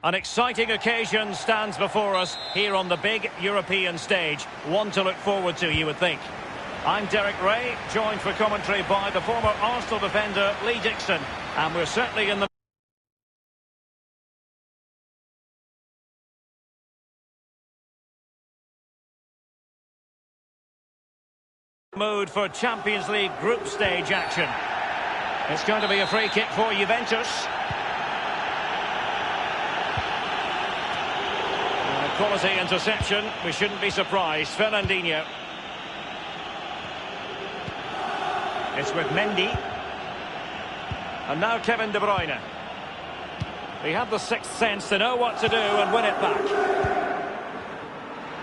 An exciting occasion stands before us here on the big European stage. One to look forward to, you would think. I'm Derek Ray, joined for commentary by the former Arsenal defender Lee Dixon. And we're certainly in the mood for Champions League group stage action. It's going to be a free kick for Juventus. Quality interception, we shouldn't be surprised. Fernandinho. It's with Mendy. And now Kevin De Bruyne. He had the sixth sense to know what to do and win it back.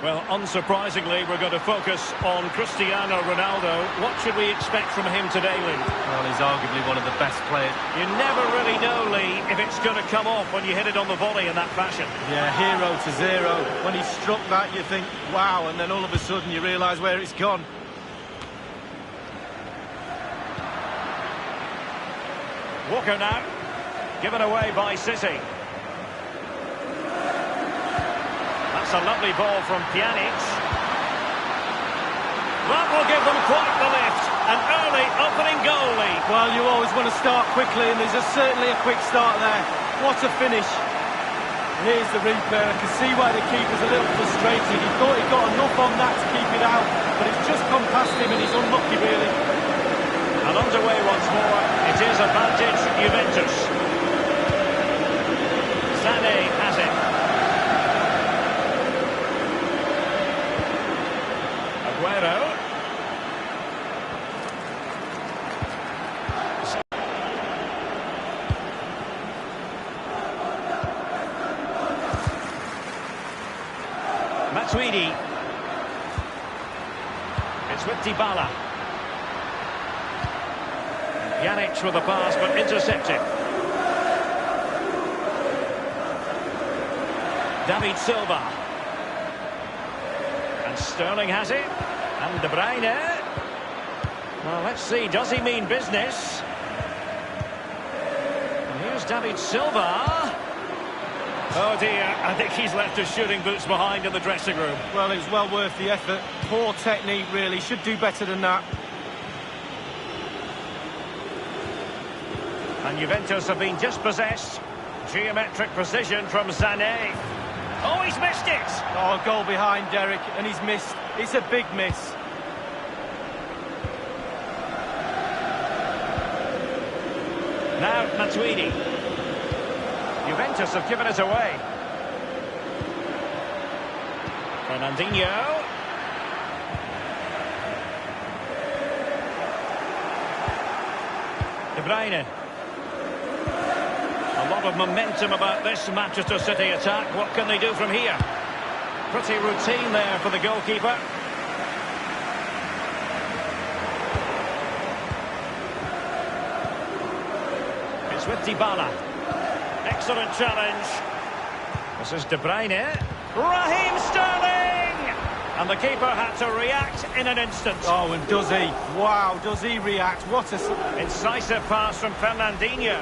Well, unsurprisingly, we're going to focus on Cristiano Ronaldo. What should we expect from him today, Lee? Well, he's arguably one of the best players. You never really know, Lee, if it's going to come off when you hit it on the volley in that fashion. Yeah, 0-0. When he struck that, you think, wow, and then all of a sudden you realise where it's gone. Walker now, given away by City. That's a lovely ball from Pjanic. That will give them quite the lift. An early opening goal lead. Well, you always want to start quickly, and there's certainly a quick start there. What a finish. Here's the replay. I can see why the keeper's a little frustrated. He thought he got enough on that to keep it out, but it's just gone past him, and he's unlucky, really. And underway once more. It is advantage Juventus. Sané has it. Aguero. Matuidi. It's with Dybala. Pjanic with the pass, but intercepted. David Silva. And Sterling has it. And De Bruyne. Well, let's see, does he mean business? And here's David Silva. Oh dear, I think he's left his shooting boots behind in the dressing room. Well, it was well worth the effort. Poor technique, really. Should do better than that. And Juventus have been dispossessed. Geometric precision from Sané. Oh, he's missed it! Oh, goal behind Derek, and he's missed. It's a big miss. Now Matuidi. Juventus have given it away. Fernandinho. De Bruyne. A lot of momentum about this Manchester City attack. What can they do from here? Pretty routine there for the goalkeeper. It's with Dybala. Excellent challenge. This is De Bruyne. Raheem Sterling! And the keeper had to react in an instant. Oh, and does he? Wow, does he react? What a... Incisive pass from Fernandinho.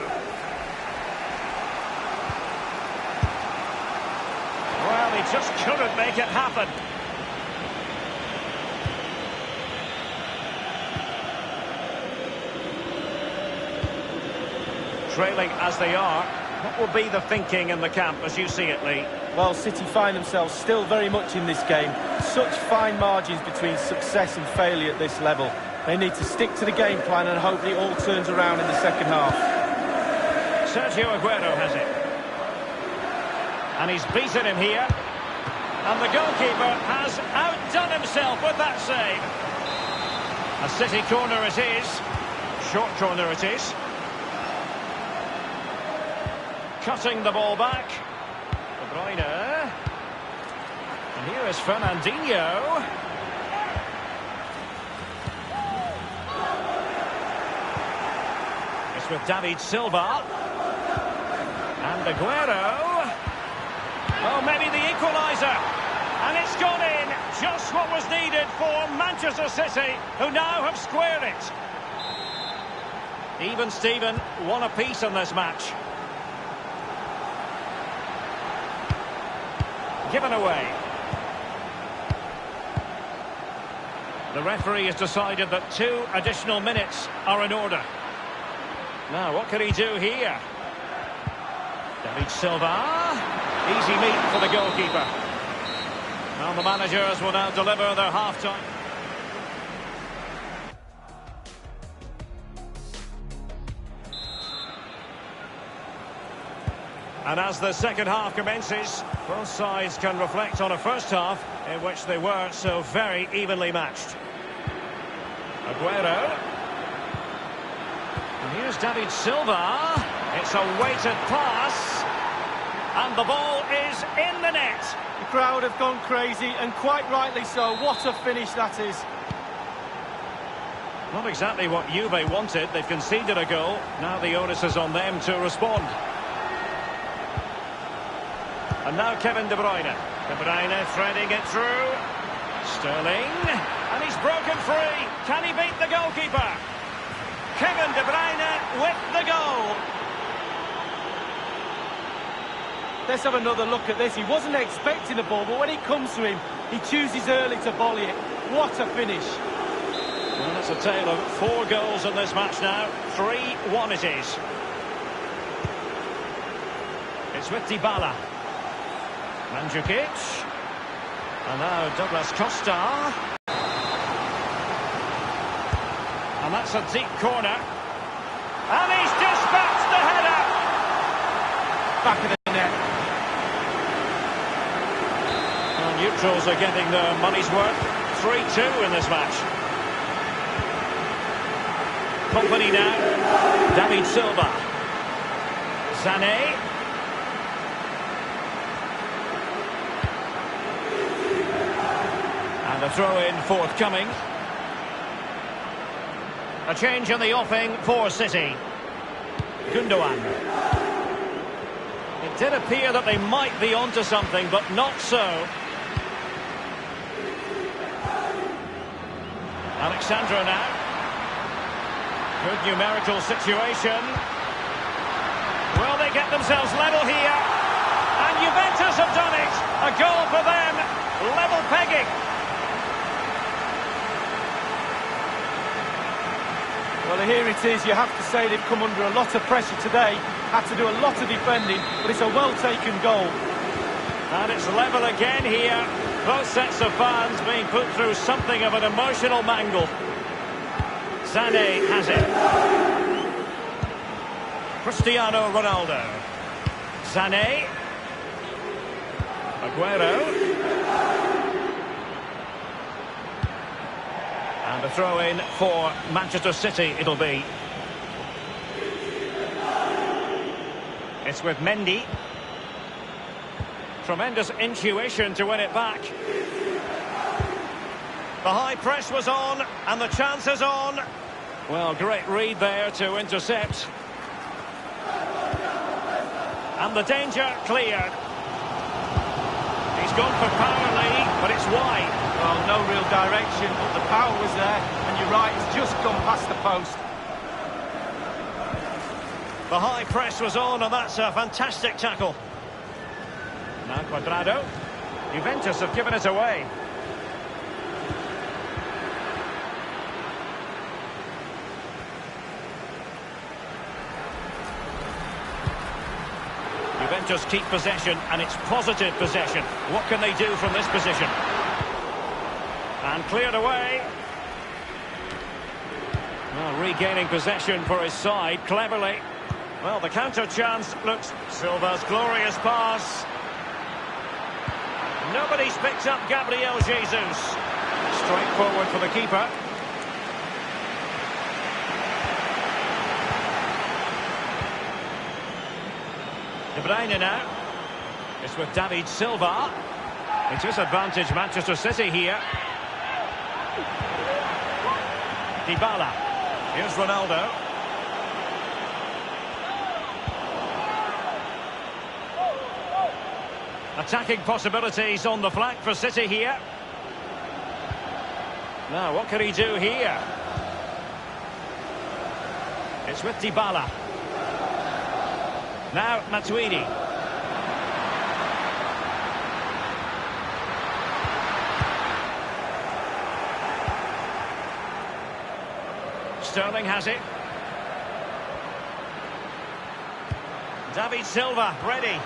Well, he just couldn't make it happen. Trailing as they are, what will be the thinking in the camp as you see it, Lee? Well, City find themselves still very much in this game. Such fine margins between success and failure at this level. They need to stick to the game plan and hope it all turns around in the second half. Sergio Aguero has it. And he's beaten him here. And the goalkeeper has outdone himself with that save. A City corner it is. Short corner it is. Cutting the ball back. De Bruyne. And here is Fernandinho. It's with David Silva. And Aguero. Oh, maybe the equaliser. And it's gone in. Just what was needed for Manchester City, who now have squared it. Even Steven, one apiece in this match. given away. The referee has decided that 2 additional minutes are in order. Now, what can he do here? David Silva. Easy meet for the goalkeeper. Well, the managers will now deliver their half-time. And as the second half commences, both sides can reflect on a first half in which they were so very evenly matched. Aguero. And here's David Silva. It's a weighted pass. And the ball is in the net. The crowd have gone crazy, and quite rightly so. What a finish that is. Not exactly what Juve wanted. They've conceded a goal. Now the onus is on them to respond. And now Kevin De Bruyne. De Bruyne threading it through. Sterling. And he's broken free. Can he beat the goalkeeper? Kevin De Bruyne with the goal. Let's have another look at this. He wasn't expecting the ball, but when it comes to him, he chooses early to volley it. What a finish. Well, that's a tale of 4 goals in this match now. 3-1 it is. It's with Dybala. Mandzukic. And now Douglas Costa. And that's a deep corner. And he's dispatched the header. Back of the net. Well, neutrals are getting their money's worth. 3-2 in this match. Company now. David Silva. Sané. And a throw-in forthcoming. A change in the offing for City. Gundogan. It did appear that they might be onto something, but not so. Alexandro now. Good numerical situation. Will they get themselves level here? And Juventus have done it. A goal for them. Level pegging. Well, here it is. You have to say they've come under a lot of pressure today. Had to do a lot of defending, but it's a well-taken goal. And it's level again here. Both sets of fans being put through something of an emotional mangle. Sané has it. Cristiano Ronaldo. Sané. Aguero. And a throw-in for Manchester City it'll be. It's with Mendy. Tremendous intuition to win it back. The high press was on, and the chance is on. Well, great read there to intercept. And the danger cleared. He's gone for power, Lee, but it's wide. Well, no real direction, but the power was there, and you're right, it's just gone past the post. The high press was on, and that's a fantastic tackle. Now Cuadrado. Juventus have given it away. Juventus keep possession, and it's positive possession. What can they do from this position? And cleared away. Well, regaining possession for his side cleverly. Well, the counter chance looks. Silva's glorious pass. Nobody's picked up Gabriel Jesus. Straight forward for the keeper. De Bruyne now. It's with David Silva. It is advantage Manchester City here. Dybala. Here's Ronaldo. Attacking possibilities on the flank for City here. Now, what can he do here? It's with Dybala. Now, Matuidi. Sterling has it. David Silva, ready.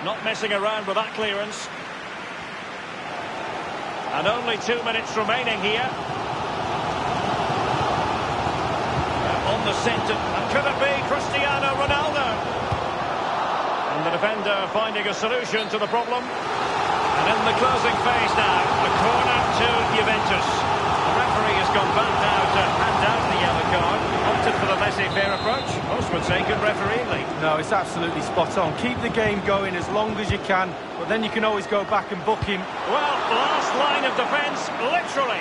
Not messing around with that clearance. And only 2 minutes remaining here. On the centre. And could it be Cristiano Ronaldo? And the defender finding a solution to the problem. And in the closing phase now, a corner to Juventus. The referee has gone back now to hand out the yellow card. Opted for the laissez-faire approach. Most would say good refereeing, Lee. No, it's absolutely spot on. Keep the game going as long as you can, but then you can always go back and book him. Well, last line of defence, literally.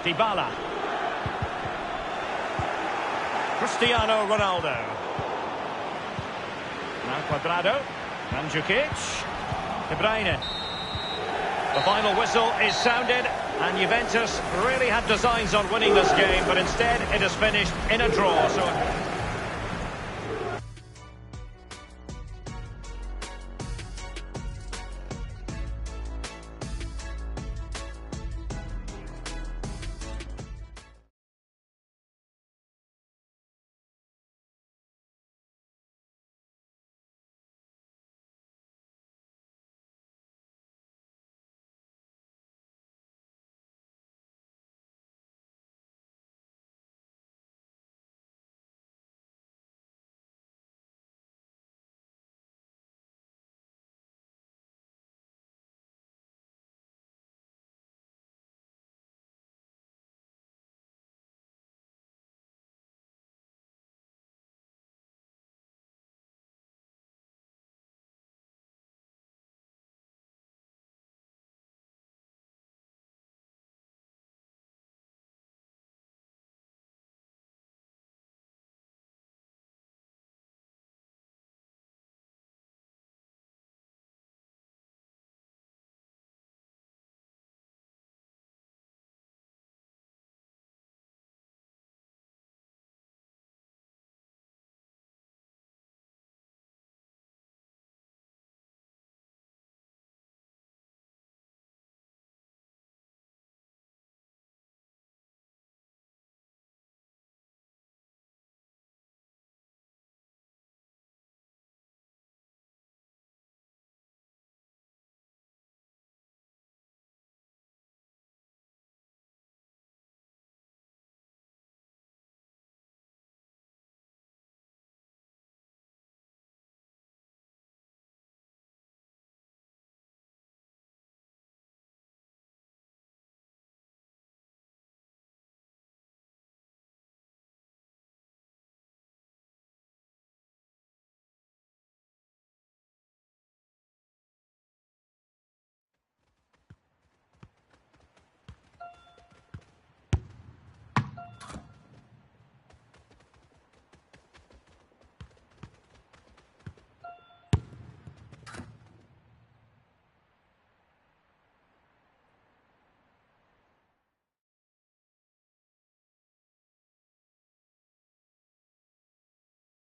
Dybala. Cristiano Ronaldo. Now Cuadrado. Mandzukic. De Bruyne. The final whistle is sounded, and Juventus really had designs on winning this game, but instead it has finished in a draw. So.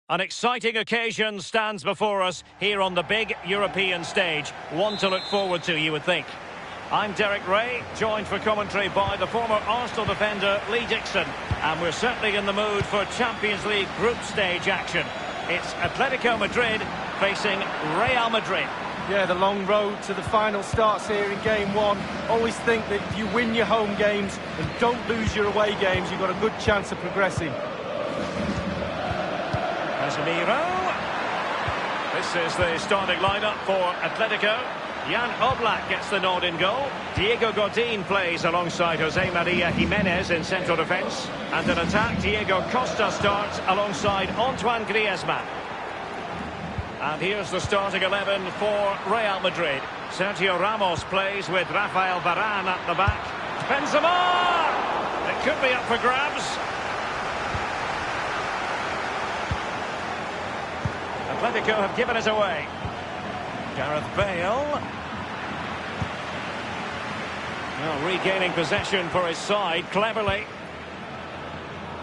An exciting occasion stands before us here on the big European stage. One to look forward to, you would think. I'm Derek Ray, joined for commentary by the former Arsenal defender Lee Dixon. And we're certainly in the mood for Champions League group stage action. It's Atletico Madrid facing Real Madrid. Yeah, the long road to the final starts here in game one. Always think that if you win your home games and don't lose your away games, you've got a good chance of progressing. Casemiro. This is the starting lineup for Atletico. Jan Oblak gets the nod in goal. Diego Godin plays alongside Jose Maria Jimenez in central defence. And in attack, Diego Costa starts alongside Antoine Griezmann. And here's the starting 11 for Real Madrid. Sergio Ramos plays with Rafael Varane at the back. Benzema! It could be up for grabs. Atletico have given it away. Gareth Bale. Well, regaining possession for his side cleverly.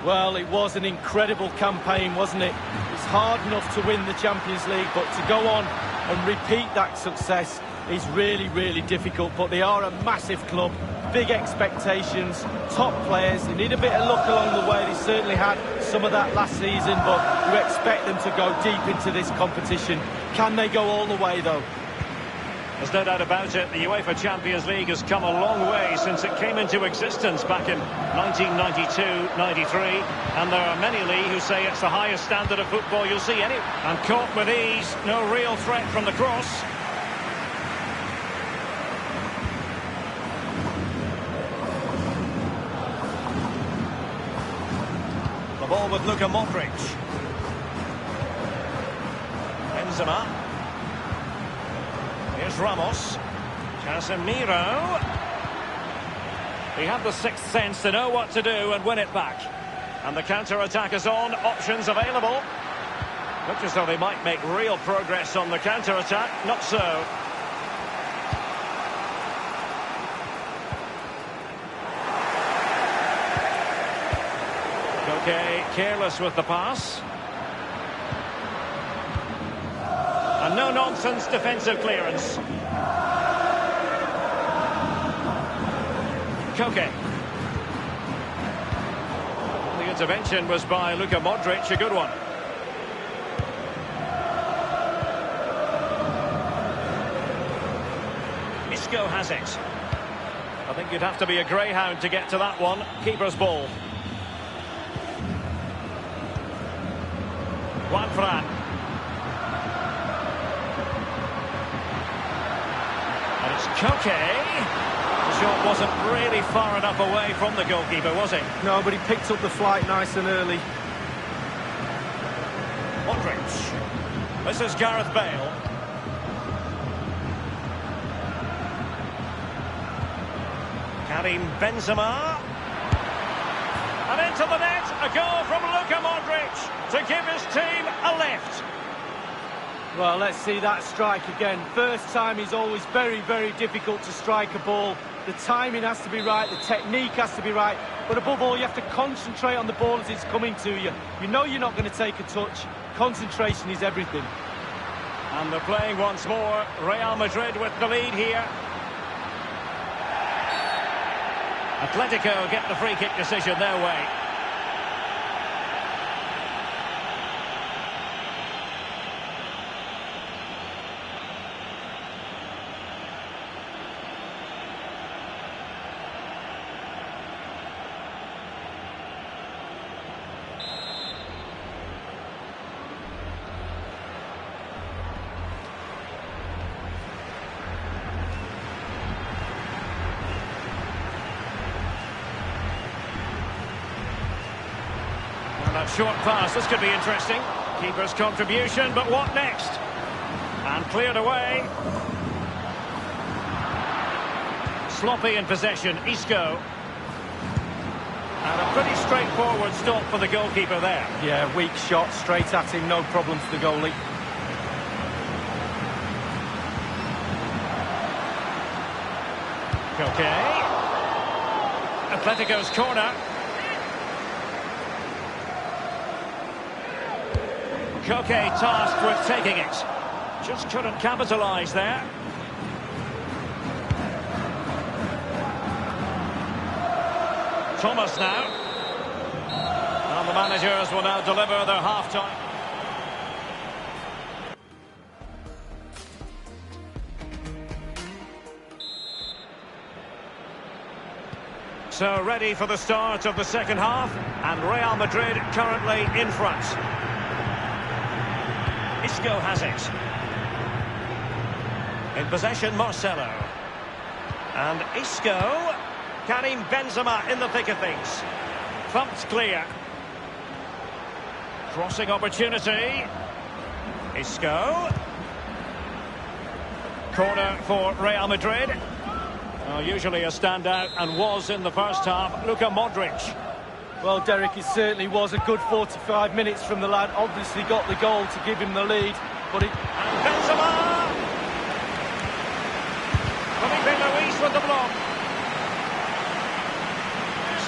Well, it was an incredible campaign, wasn't it? It's hard enough to win the Champions League, but to go on and repeat that success, is really, really difficult, but they are a massive club, big expectations, top players. They need a bit of luck along the way. They certainly had some of that last season, but you expect them to go deep into this competition. Can they go all the way, though? There's no doubt about it. The UEFA Champions League has come a long way since it came into existence back in 1992-93. And there are many, Lee, who say it's the highest standard of football you'll see anywhere. And caught with ease, no real threat from the cross. The ball with Luka Modric. Benzema. Here's Ramos. Casemiro. He had the sixth sense to know what to do and win it back. And the counter-attack is on. Options available. Looks as though they might make real progress on the counter-attack. Not so. Okay, careless with the pass. And no-nonsense defensive clearance. Koke. The intervention was by Luka Modric, a good one. Isco has it. I think you'd have to be a greyhound to get to that one. Keeper's ball. Juanfran. And it's Koke. The shot wasn't really far enough away from the goalkeeper, was it? No, but he picked up the flight nice and early. Modric. This is Gareth Bale. Karim Benzema. And into the net. A goal from Luka Modric to give his team a lift. Well, let's see that strike again. First time is always very, very difficult to strike a ball. The timing has to be right, the technique has to be right, but above all, you have to concentrate on the ball as it's coming to you. You know you're not going to take a touch. Concentration is everything. And they're playing once more. Real Madrid with the lead here. Atletico get the free kick decision their way. That short pass, this could be interesting. Keeper's contribution, but what next? And cleared away. Sloppy in possession, Isco. And a pretty straightforward stop for the goalkeeper there. Yeah, weak shot, straight at him, no problem for the goalie. Okay. Atletico's corner. Koke tasked with taking it. Just couldn't capitalise there. Thomas now. And the managers will now deliver their half-time. So ready for the start of the second half. And Real Madrid currently in front. Isco has it. In possession, Marcelo. And Isco. Karim Benzema in the thick of things. Thumped clear. Crossing opportunity. Isco. Corner for Real Madrid. Usually a standout, and was in the first half, Luka Modric. Well, Derek, it certainly was a good 45 minutes from the lad. Obviously got the goal to give him the lead, but it... And Benzema! Felipe Luis with the block.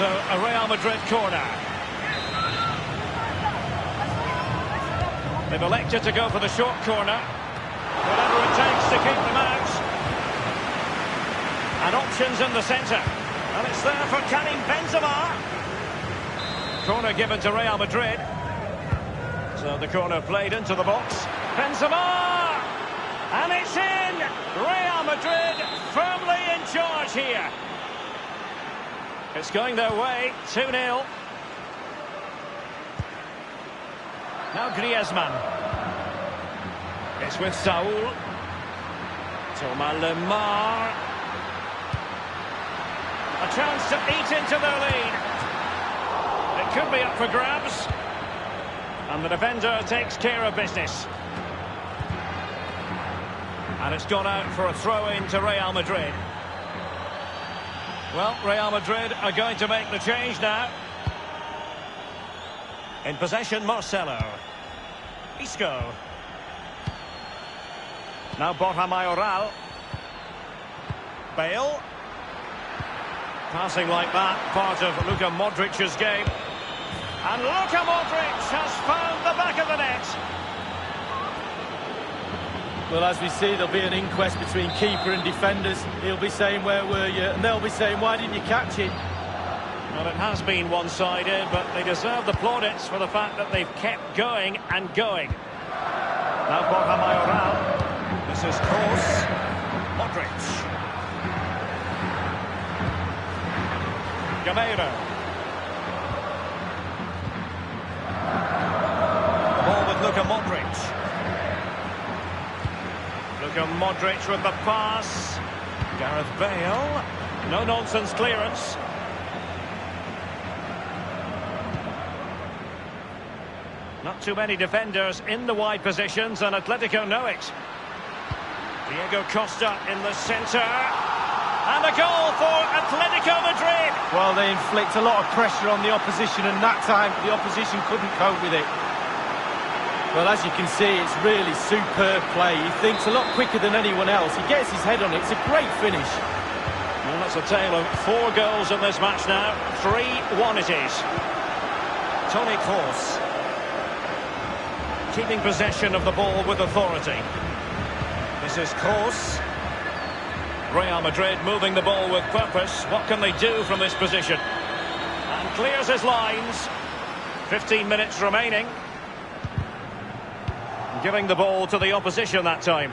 So, a Real Madrid corner. They've elected to go for the short corner. Whatever it takes to keep them out. And options in the centre. And it's there for Karim Benzema. Corner given to Real Madrid. So the corner played into the box. Benzema! And it's in! Real Madrid firmly in charge here. It's going their way, 2-0. Now Griezmann. It's with Saul. Thomas Lemar. A chance to eat into their lead. It could be up for grabs. And the defender takes care of business. And it's gone out for a throw-in to Real Madrid. Well, Real Madrid are going to make the change now. In possession, Marcelo. Isco. Now Borja Mayoral. Bale. Passing like that, part of Luka Modric's game. And Luka Modric has found the back of the net. Well, as we see, there'll be an inquest between keeper and defenders. He'll be saying, where were you? And they'll be saying, why didn't you catch it? Well, it has been one-sided, but they deserve the plaudits for the fact that they've kept going and going. Now Borja Mayoral. This is Kroos. Modric. Gameiro. The ball with Luka Modric. Luka Modric with the pass. Gareth Bale. No-nonsense clearance. Not too many defenders in the wide positions, and Atletico know it. Diego Costa in the centre. And a goal for Atletico Madrid. Well, they inflict a lot of pressure on the opposition, and that time the opposition couldn't cope with it. Well, as you can see, it's really superb play. He thinks a lot quicker than anyone else. He gets his head on it. It's a great finish. Well, that's a tale of 4 goals in this match now. 3-1 it is. Toni Kroos. Keeping possession of the ball with authority. This is Kroos. Real Madrid moving the ball with purpose. What can they do from this position? And clears his lines. 15 minutes remaining. Giving the ball to the opposition that time.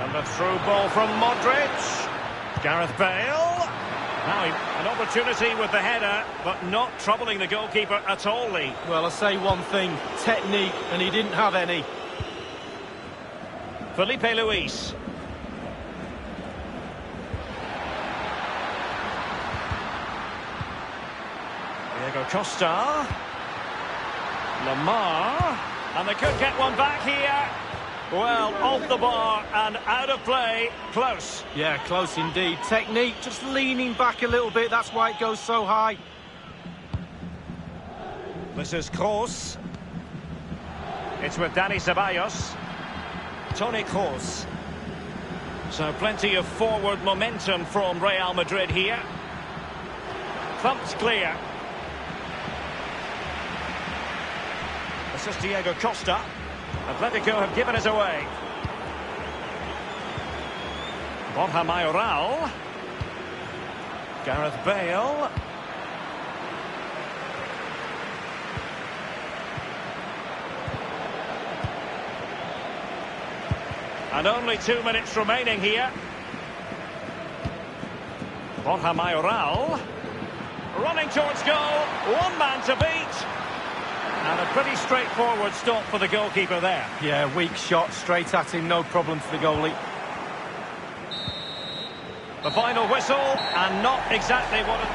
And the through ball from Modric. Gareth Bale. Now an opportunity with the header, but not troubling the goalkeeper at all, Lee. Well, I'll say one thing. Technique, and he didn't have any. Felipe Luis. Diego Costa. Lemar. And they could get one back here. Well, off the bar and out of play. Close. Yeah, close indeed. Technique, just leaning back a little bit. That's why it goes so high. This is Kroos. It's with Dani Ceballos. Toni Kroos. So plenty of forward momentum from Real Madrid here. Thumped clear. This is Diego Costa. Atletico have given it away. Borja Mayoral. Gareth Bale. And only 2 minutes remaining here. Borja Mayoral. Running towards goal. One man to beat. And a pretty straightforward stop for the goalkeeper there. Yeah, weak shot, straight at him, no problem for the goalie. The final whistle, and not exactly what it...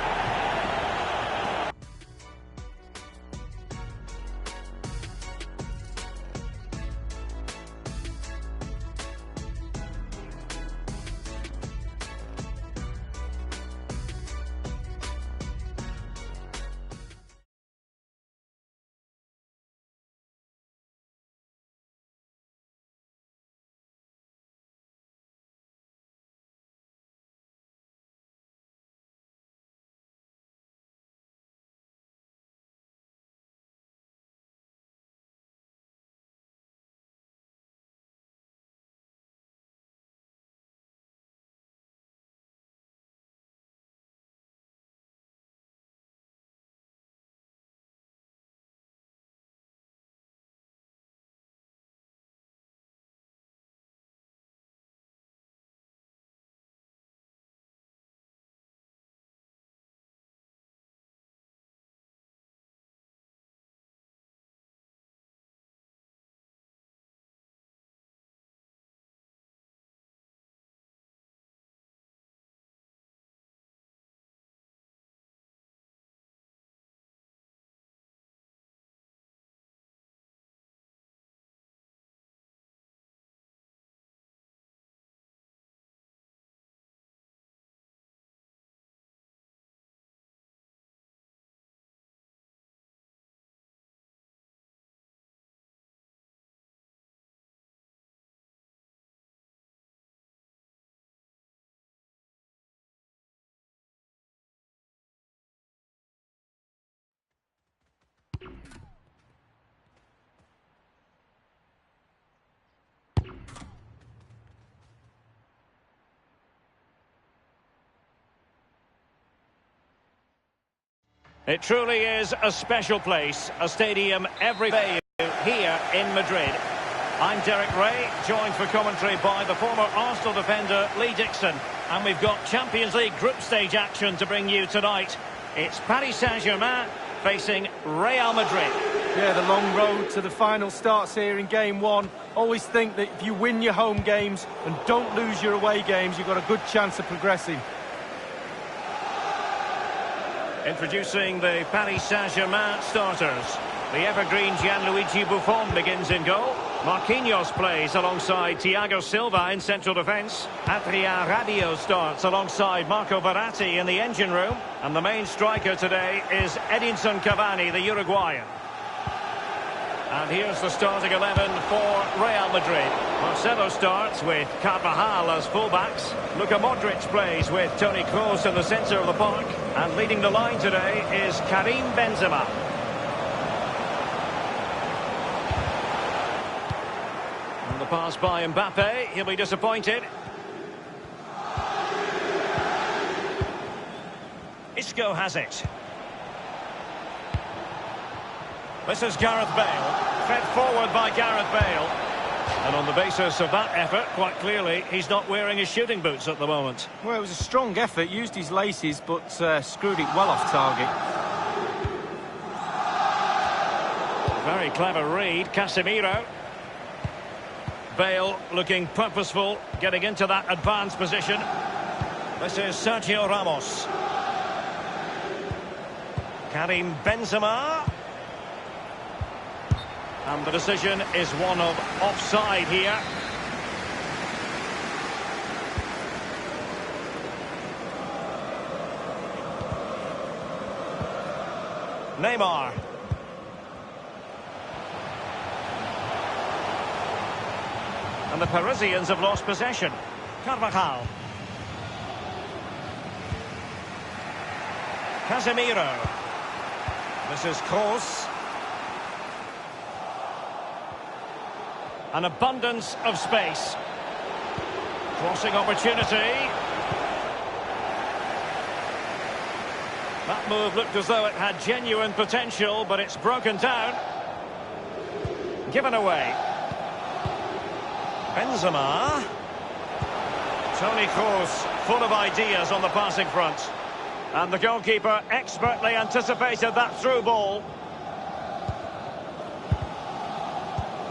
It truly is a special place, a stadium every day here in Madrid. I'm Derek Ray, joined for commentary by the former Arsenal defender Lee Dixon. And we've got Champions League group stage action to bring you tonight. It's Paris Saint-Germain facing Real Madrid. Yeah, the long road to the final starts here in game one. Always think that if you win your home games and don't lose your away games, you've got a good chance of progressing. Introducing the Paris Saint-Germain starters. The evergreen Gianluigi Buffon begins in goal. Marquinhos plays alongside Thiago Silva in central defence. Adrien Rabiot starts alongside Marco Verratti in the engine room. And the main striker today is Edinson Cavani, the Uruguayan. And here's the starting 11 for Real Madrid. Marcelo starts with Carvajal as fullbacks. Luka Modric plays with Toni Kroos in the centre of the park. And leading the line today is Karim Benzema. And the pass by Mbappe, he'll be disappointed. Isco has it. This is Gareth Bale, fed forward by Gareth Bale. And on the basis of that effort, quite clearly, he's not wearing his shooting boots at the moment. Well, it was a strong effort, used his laces, but screwed it well off target. Very clever read, Casemiro. Bale looking purposeful, getting into that advanced position. This is Sergio Ramos. Karim Benzema. And the decision is one of offside here. Neymar. And the Parisians have lost possession. Carvajal. Casemiro. This is Kroos. An abundance of space. Crossing opportunity. That move looked as though it had genuine potential, but it's broken down. Given away. Benzema. Toni Kroos, full of ideas on the passing front. And the goalkeeper expertly anticipated that through ball.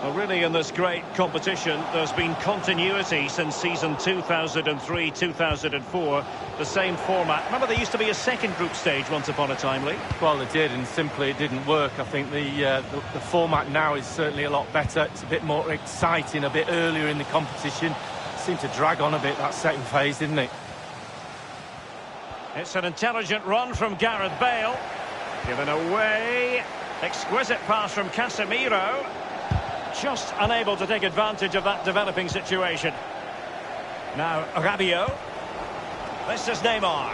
Well, really, in this great competition, there's been continuity since season 2003-2004. The same format. Remember, there used to be a second group stage once upon a time, Lee? Well, it did, and simply it didn't work. I think the format now is certainly a lot better. It's a bit more exciting, a bit earlier in the competition. It seemed to drag on a bit, that second phase, didn't it? It's an intelligent run from Gareth Bale. Given away. Exquisite pass from Casemiro. Just unable to take advantage of that developing situation. Now, Rabiot. This is Neymar.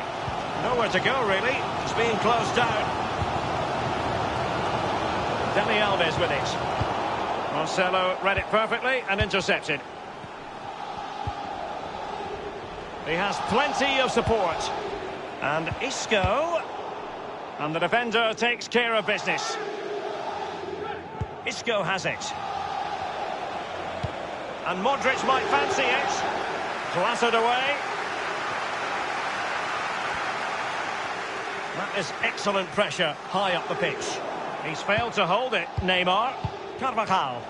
Nowhere to go, really. It's being closed down. Dani Alves with it. Marcelo read it perfectly and intercepted. He has plenty of support. And Isco. And the defender takes care of business. Isco has it. And Modric might fancy it. Clattered away. That is excellent pressure high up the pitch. He's failed to hold it, Neymar. Carvajal.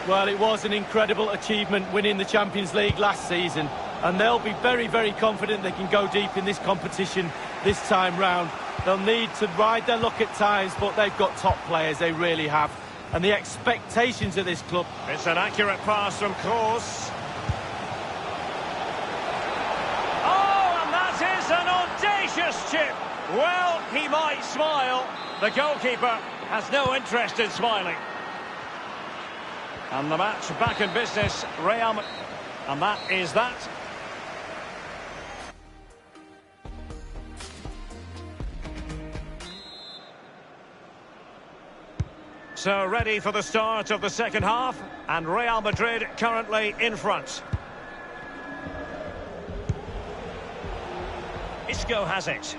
Well, it was an incredible achievement winning the Champions League last season. And they'll be very, very confident they can go deep in this competition this time round. They'll need to ride their luck at times, but they've got top players, they really have. And the expectations of this club... It's an accurate pass from Kroos. Oh, and that is an audacious chip. Well, he might smile. The goalkeeper has no interest in smiling. And the match back in business, Real... And that is that. So ready for the start of the second half, and Real Madrid currently in front. Isco has it.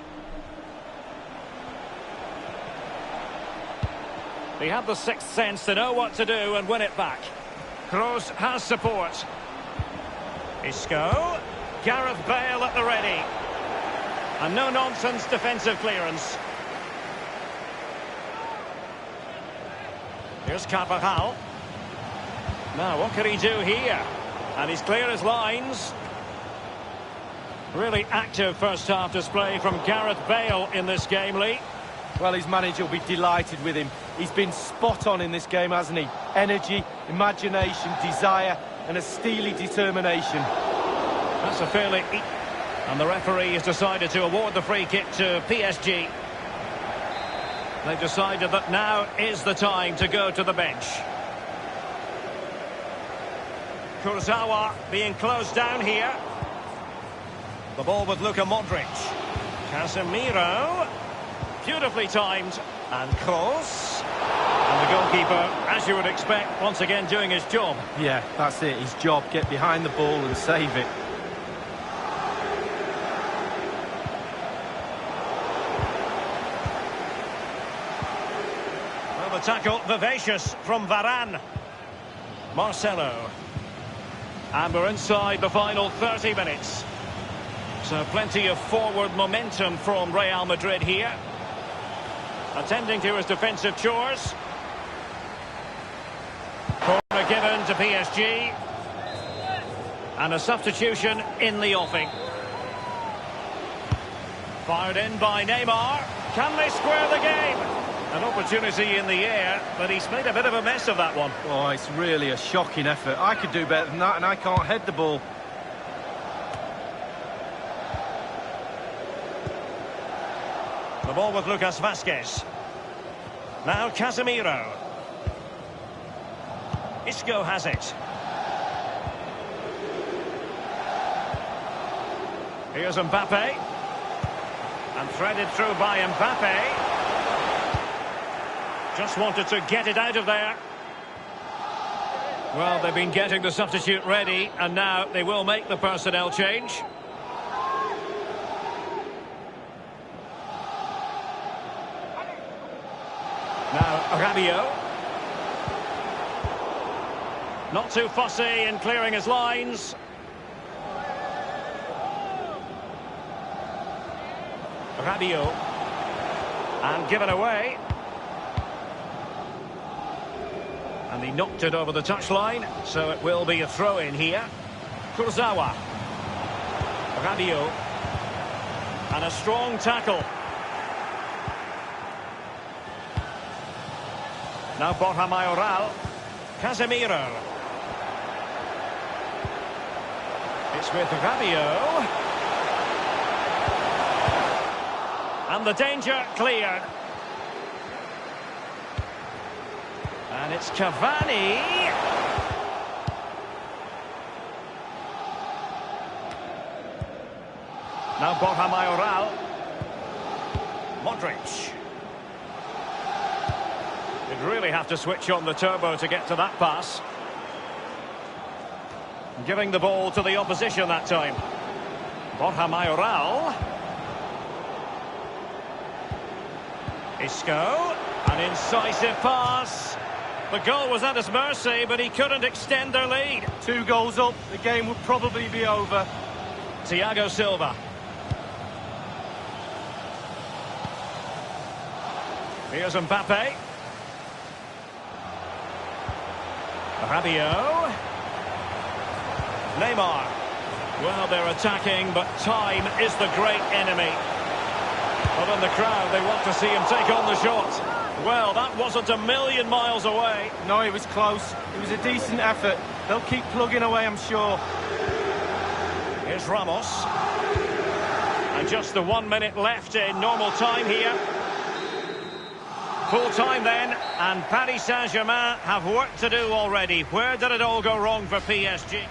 He had the sixth sense to know what to do and win it back. Kroos has support. Isco. Gareth Bale at the ready. And no-nonsense defensive clearance. Here's Carvajal. Now, what can he do here? And he's clear as lines. Really active first-half display from Gareth Bale in this game, Lee. Well, his manager will be delighted with him. He's been spot on in this game, hasn't he? Energy, imagination, desire, and a steely determination. That's a fairly... And the referee has decided to award the free kick to PSG. They've decided that now is the time to go to the bench. Kurzawa being closed down here. The ball with Luka Modric. Casemiro. Beautifully timed. And Kroos. And the goalkeeper, as you would expect, once again doing his job. Yeah, that's it. His job. Get behind the ball and save it. Well, the tackle vivacious from Varane. Marcelo. And we're inside the final 30 minutes. So plenty of forward momentum from Real Madrid here. Attending to his defensive chores. Corner given to PSG. And a substitution in the offing. Fired in by Neymar. Can they square the game? An opportunity in the air, but he's made a bit of a mess of that one. Oh, it's really a shocking effort. I could do better than that, and I can't head the ball. The ball with Lucas Vazquez. Now Casemiro. Isco has it. Here's Mbappe. And threaded through by Mbappe. Just wanted to get it out of there. Well, they've been getting the substitute ready, and now they will make the personnel change. Now, Rabiot. Not too fussy in clearing his lines. Rabiot. And given away. And he knocked it over the touchline, so it will be a throw-in here. Kurzawa. Rabiot. And a strong tackle. Now Borja Mayoral. Casemiro. It's with Rabiot. And the danger cleared. And it's Cavani. Now Borja Mayoral. Modric. You'd really have to switch on the turbo to get to that pass. Giving the ball to the opposition that time. Borja Mayoral. Isco. An incisive pass. The goal was at his mercy, but he couldn't extend their lead. 2 goals up, the game would probably be over. Thiago Silva. Here's Mbappe. Rabiot. Neymar. Well, they're attacking, but time is the great enemy. But in the crowd, they want to see him take on the shot. Well, that wasn't a million miles away. No, it was close. It was a decent effort. They'll keep plugging away, I'm sure. Here's Ramos. And just the 1 minute left in normal time here. Full time then, and Paris Saint-Germain have work to do already. Where did it all go wrong for PSG?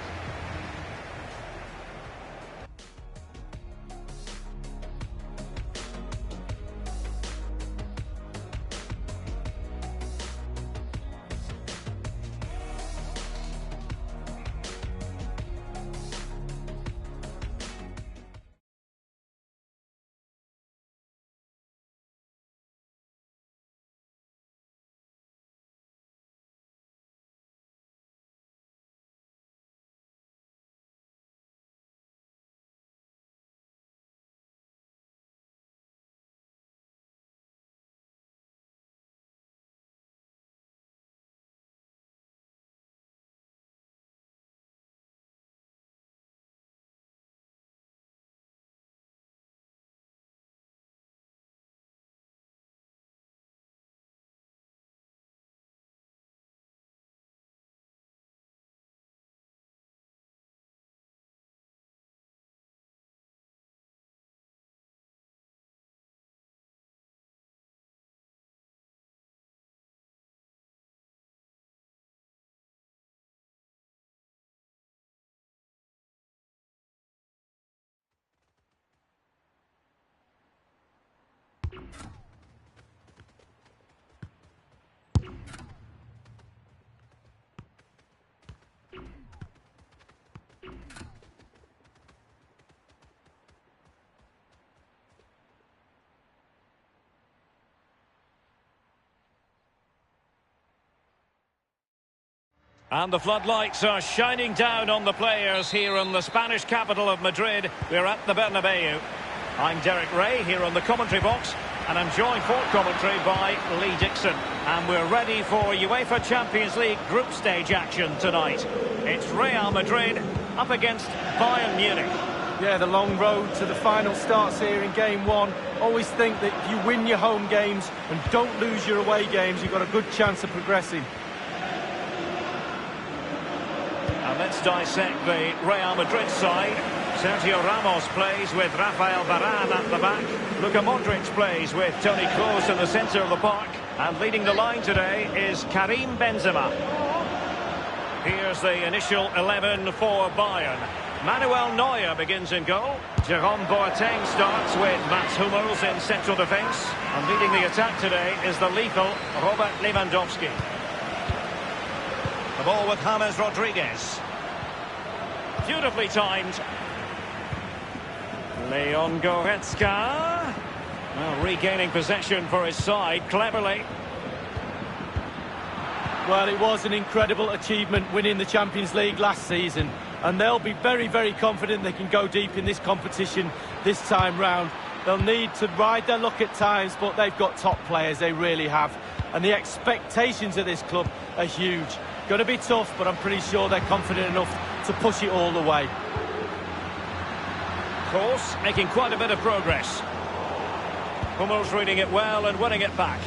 And the floodlights are shining down on the players here in the Spanish capital of Madrid. We're at the Bernabeu. I'm Derek Ray here on the commentary box, and I'm joined for commentary by Lee Dixon. And we're ready for UEFA Champions League group stage action tonight. It's Real Madrid up against Bayern Munich. Yeah, the long road to the final starts here in game one. Always think that if you win your home games and don't lose your away games, you've got a good chance of progressing. And let's dissect the Real Madrid side. Sergio Ramos plays with Rafael Varane at the back. Luka Modric plays with Toni Kroos in the centre of the park. And leading the line today is Karim Benzema. Here's the initial 11 for Bayern. Manuel Neuer begins in goal. Jerome Boateng starts with Mats Hummels in central defence. And leading the attack today is the lethal Robert Lewandowski. The ball with James Rodriguez. Beautifully timed. Leon Goretzka. Well, regaining possession for his side cleverly. Well, it was an incredible achievement winning the Champions League last season. And they'll be very, very confident they can go deep in this competition this time round. They'll need to ride their luck at times, but they've got top players, they really have. And the expectations of this club are huge. Going to be tough, but I'm pretty sure they're confident enough to push it all the way. Kroos making quite a bit of progress. Hummels reading it well and winning it back.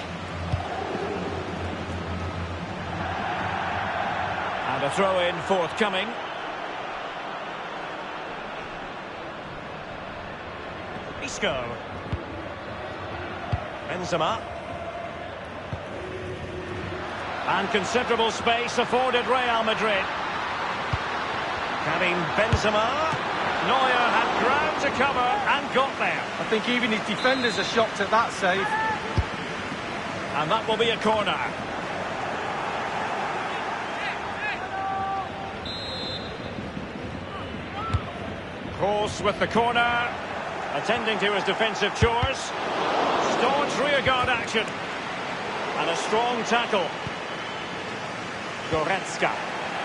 And a throw-in forthcoming. Isco. Benzema. And considerable space afforded Real Madrid. Karim Benzema. Neuer had ground to cover and got there. I think even his defenders are shocked at that save. And that will be a corner. Kroos with the corner. Attending to his defensive chores. Staunch rearguard action. And a strong tackle. Goretzka.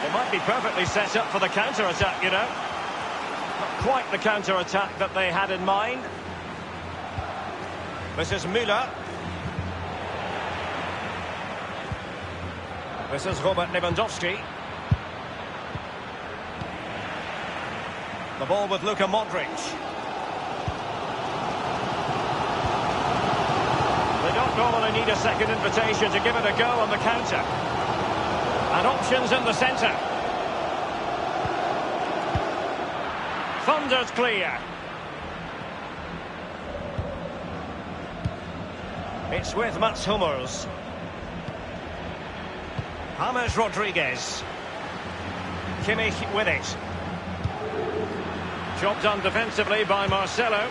They might be perfectly set up for the counter-attack, you know. Not quite the counter-attack that they had in mind. This is Müller. This is Robert Lewandowski. The ball with Luka Modric. They don't normally need a second invitation to give it a go on the counter. And options in the centre. Thunders clear. It's with Mats Hummels. James Rodriguez. Kimmich with it. Job done defensively by Marcelo.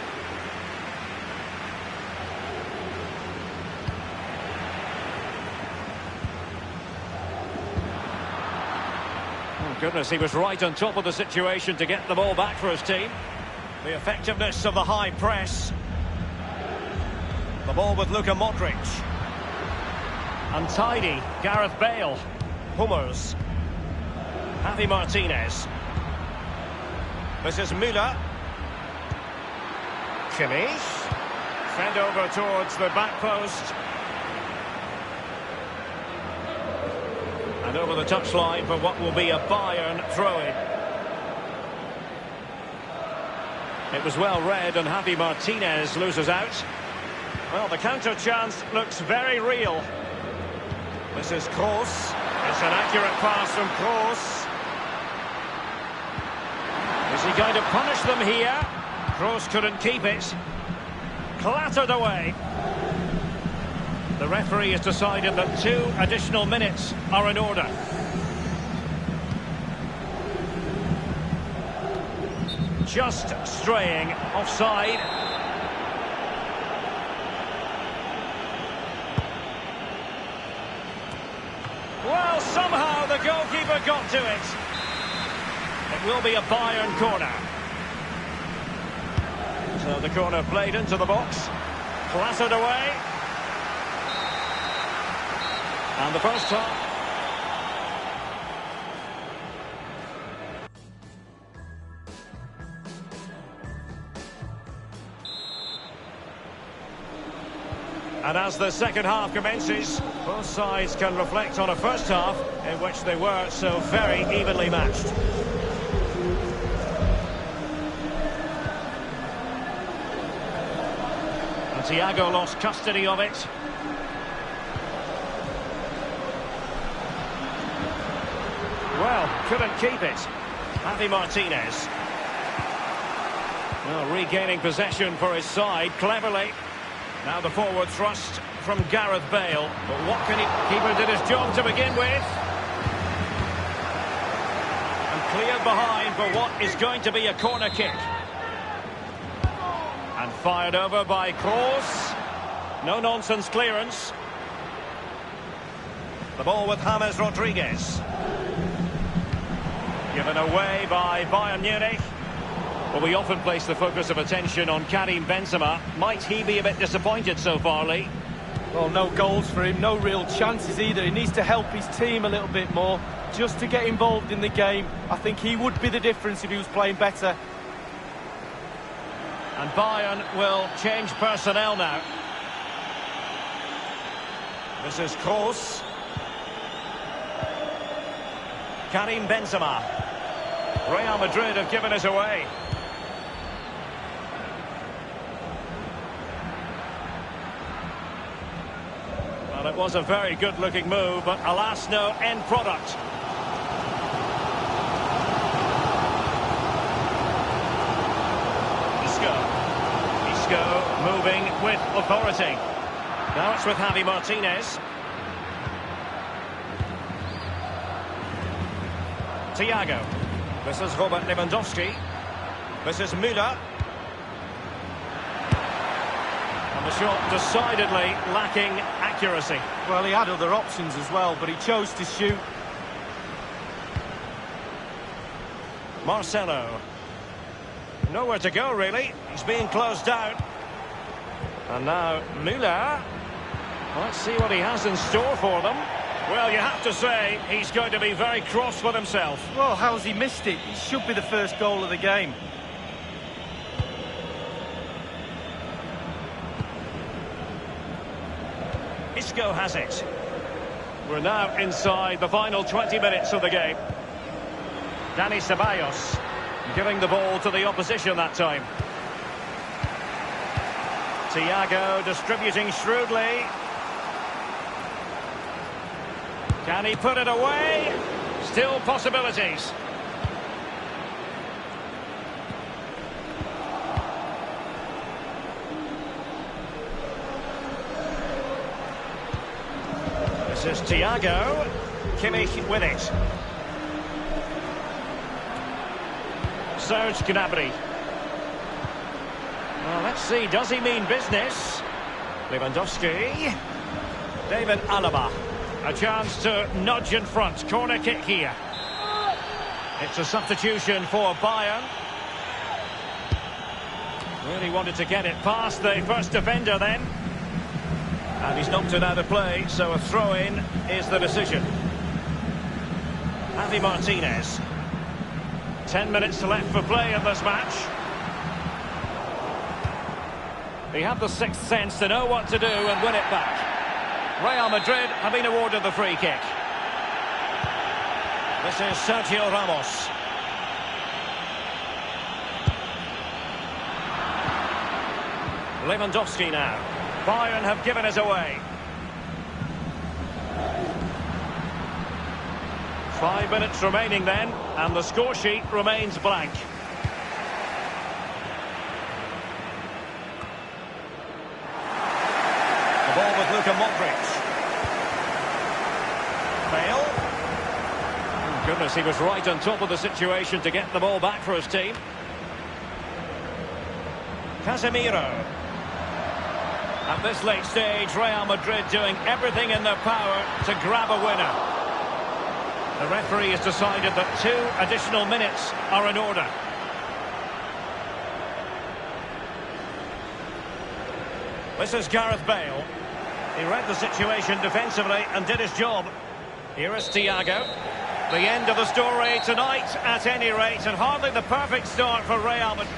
Goodness, he was right on top of the situation to get the ball back for his team. The effectiveness of the high press. The ball with Luka Modric. Untidy, Gareth Bale. Hummels. Javi Martinez. This is Müller. Kimmich. Fed over towards the back post. And over the touchline for what will be a Bayern throw-in. It was well read and Javi Martinez loses out. Well, the counter chance looks very real. This is Kroos. It's an accurate pass from Kroos. Is he going to punish them here? Kroos couldn't keep it. Clattered away. The referee has decided that 2 additional minutes are in order. Just straying offside. Well, somehow the goalkeeper got to it. It will be a Bayern corner. So the corner played into the box. Clattered away. And the first time. And as the second half commences, both sides can reflect on a first half in which they were so very evenly matched. And Thiago lost custody of it. Well, couldn't keep it. Javi Martinez. Well, regaining possession for his side cleverly. Now the forward thrust from Gareth Bale. But what can he... Keeper did his job to begin with. And cleared behind for what is going to be a corner kick. And fired over by Kroos. No-nonsense clearance. The ball with James Rodriguez. Given away by Bayern Munich. Well, we often place the focus of attention on Karim Benzema. Might he be a bit disappointed so far, Lee? Well, no goals for him, no real chances either. He needs to help his team a little bit more, just to get involved in the game. I think he would be the difference if he was playing better. And Bayern will change personnel now. This is Kroos. Karim Benzema. Real Madrid have given us away. Well, it was a very good-looking move, but alas, no end product. Isco moving with authority. Now it's with Javi Martinez. Thiago. This is Robert Lewandowski. This is Müller. And the shot decidedly lacking accuracy. Well, he had other options as well, but he chose to shoot. Marcelo. Nowhere to go, really. He's being closed down. And now Müller. Let's see what he has in store for them. Well, you have to say, he's going to be very cross with himself. Well, how's he missed it? It should be the first goal of the game. Isco has it. We're now inside the final 20 minutes of the game. Dani Ceballos giving the ball to the opposition that time. Thiago distributing shrewdly. Can he put it away? Still possibilities. This is Thiago. Kimmich with it. Serge Gnabry. Well, let's see, does he mean business? Lewandowski. David Alaba. A chance to nudge in front. Corner kick here. It's a substitution for Bayern. Really wanted to get it past the first defender then. And he's knocked it out of play, so a throw-in is the decision. Javi Martinez. 10 minutes left for play in this match. He had the sixth sense to know what to do and win it back. Real Madrid have been awarded the free kick. This is Sergio Ramos. Lewandowski now. Bayern have given us away. 5 minutes remaining then, and the score sheet remains blank. The ball with Luka Modric. Bale. Oh, goodness, he was right on top of the situation to get the ball back for his team. Casemiro. At this late stage, Real Madrid doing everything in their power to grab a winner. The referee has decided that 2 additional minutes are in order. This is Gareth Bale. He read the situation defensively and did his job. Here is Thiago. The end of the story tonight, at any rate, and hardly the perfect start for Real Madrid.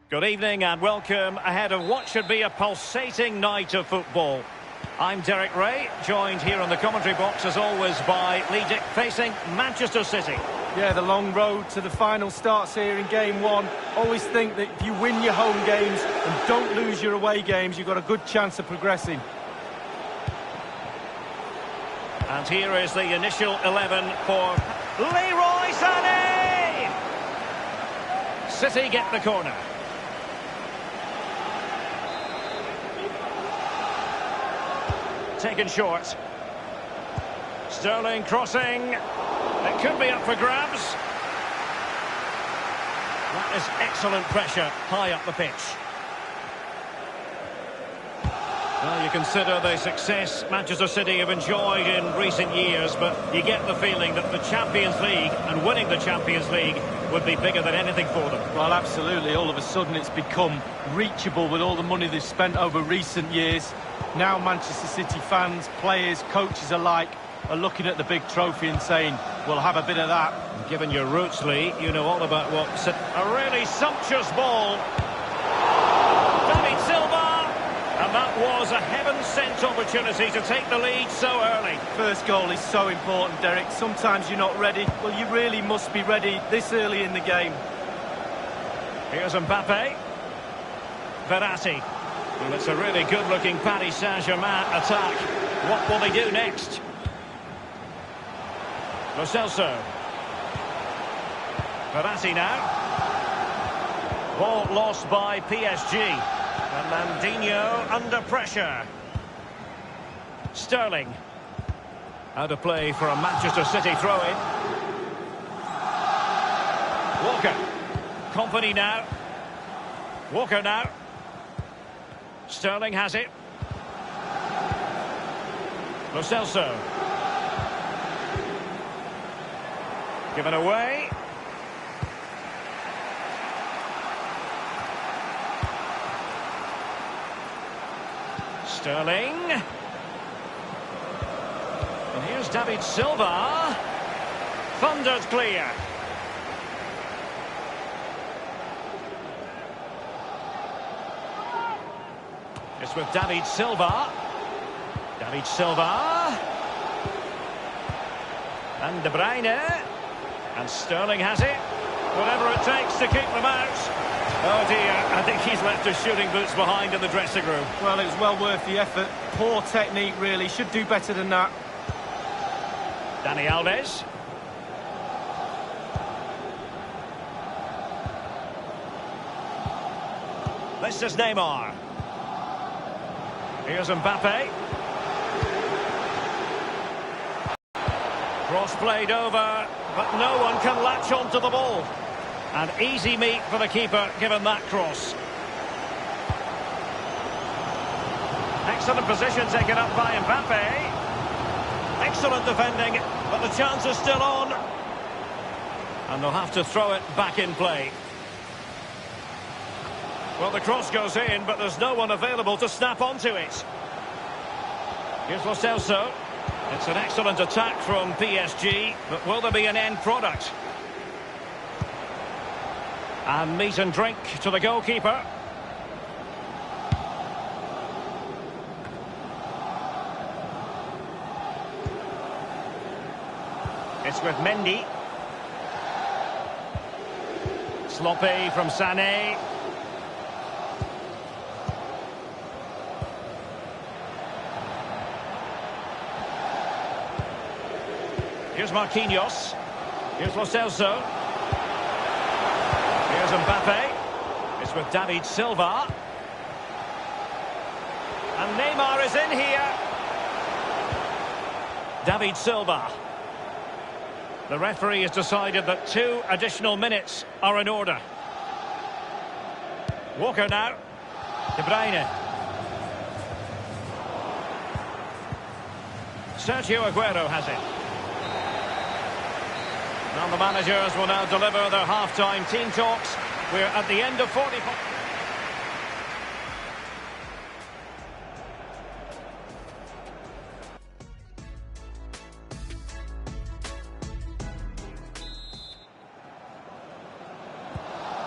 Good evening and welcome ahead of what should be a pulsating night of football. I'm Derek Ray, joined here on the commentary box as always by Lee Dick, facing Manchester City. Yeah, the long road to the final starts here in game one. Always think that if you win your home games and don't lose your away games, you've got a good chance of progressing. And here is the initial 11 for Leroy Sané! City get the corner. Taken short. Sterling crossing. It could be up for grabs. That is excellent pressure high up the pitch. Well, you consider the success Manchester City have enjoyed in recent years, but you get the feeling that the Champions League and winning the Champions League would be bigger than anything for them. Well, absolutely. All of a sudden it's become reachable with all the money they've spent over recent years. Now Manchester City fans, players, coaches alike are looking at the big trophy and saying, we'll have a bit of that. Given your roots, Lee, you know all about what's a really sumptuous ball. David Silva! And that was a heaven-sent opportunity to take the lead so early. First goal is so important, Derek. Sometimes you're not ready. Well, you really must be ready this early in the game. Here's Mbappe. Verratti. Well, it's a really good-looking Paris Saint-Germain attack. What will they do next? Lo Celso. Verratti now. Ball lost by PSG. And Landinho under pressure. Sterling. Out of play for a Manchester City throw-in. Walker. Company now. Walker now. Sterling has it. Lo Celso. Given away. Sterling. And here's David Silva. Thundered clear. It's with David Silva. David Silva. And De Bruyne. And Sterling has it. Whatever it takes to keep them out. Oh dear, I think he's left his shooting boots behind in the dressing room. Well, it was well worth the effort. Poor technique, really. Should do better than that. Dani Alves. This is Neymar. Here's Mbappe. Cross played over, but no one can latch onto the ball. And easy meat for the keeper, given that cross. Excellent position taken up by Mbappe. Excellent defending, but the chance is still on. And they'll have to throw it back in play. Well, the cross goes in, but there's no one available to snap onto it. Here's Lo Celso. It's an excellent attack from PSG, but will there be an end product? And meat and drink to the goalkeeper. It's with Mendy. Sloppy from Sané. Here's Marquinhos. Here's Lo Celso. Here's Mbappe. It's with David Silva. And Neymar is in here. David Silva. The referee has decided that 2 additional minutes are in order. Walker now. De Bruyne. Sergio Aguero has it. And the managers will now deliver their half-time team talks. We're at the end of 45.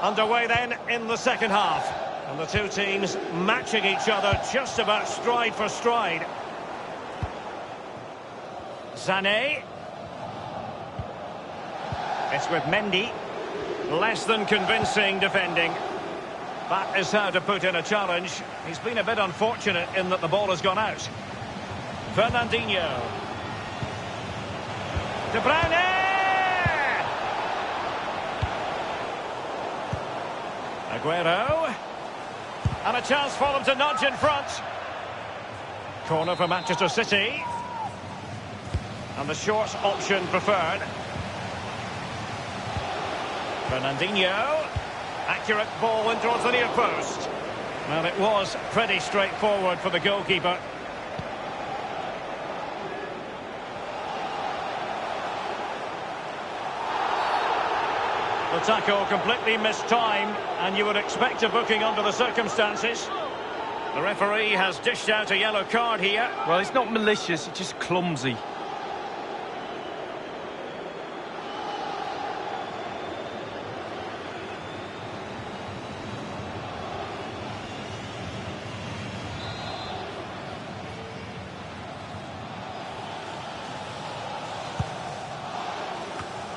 Underway then in the second half. And the two teams matching each other just about stride for stride. Sané. It's with Mendy. Less than convincing defending. That is how to put in a challenge. He's been a bit unfortunate in that the ball has gone out. Fernandinho. De Bruyne! Aguero. And a chance for them to nudge in front. Corner for Manchester City. And the short option preferred. Fernandinho. Accurate ball in towards the near post. Well, it was pretty straightforward for the goalkeeper. The tackle completely mistimed, and you would expect a booking under the circumstances. The referee has dished out a yellow card here. Well, it's not malicious, it's just clumsy.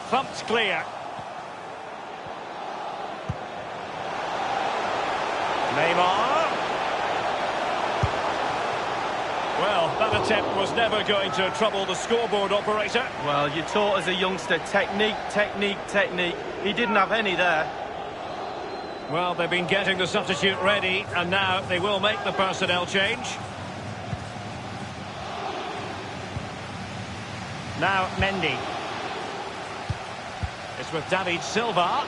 Thumped clear. Neymar. Well, that attempt was never going to trouble the scoreboard operator. Well, you're taught as a youngster, technique, technique, technique. He didn't have any there. Well, they've been getting the substitute ready, and now they will make the personnel change. Now Mendy. It's with David Silva.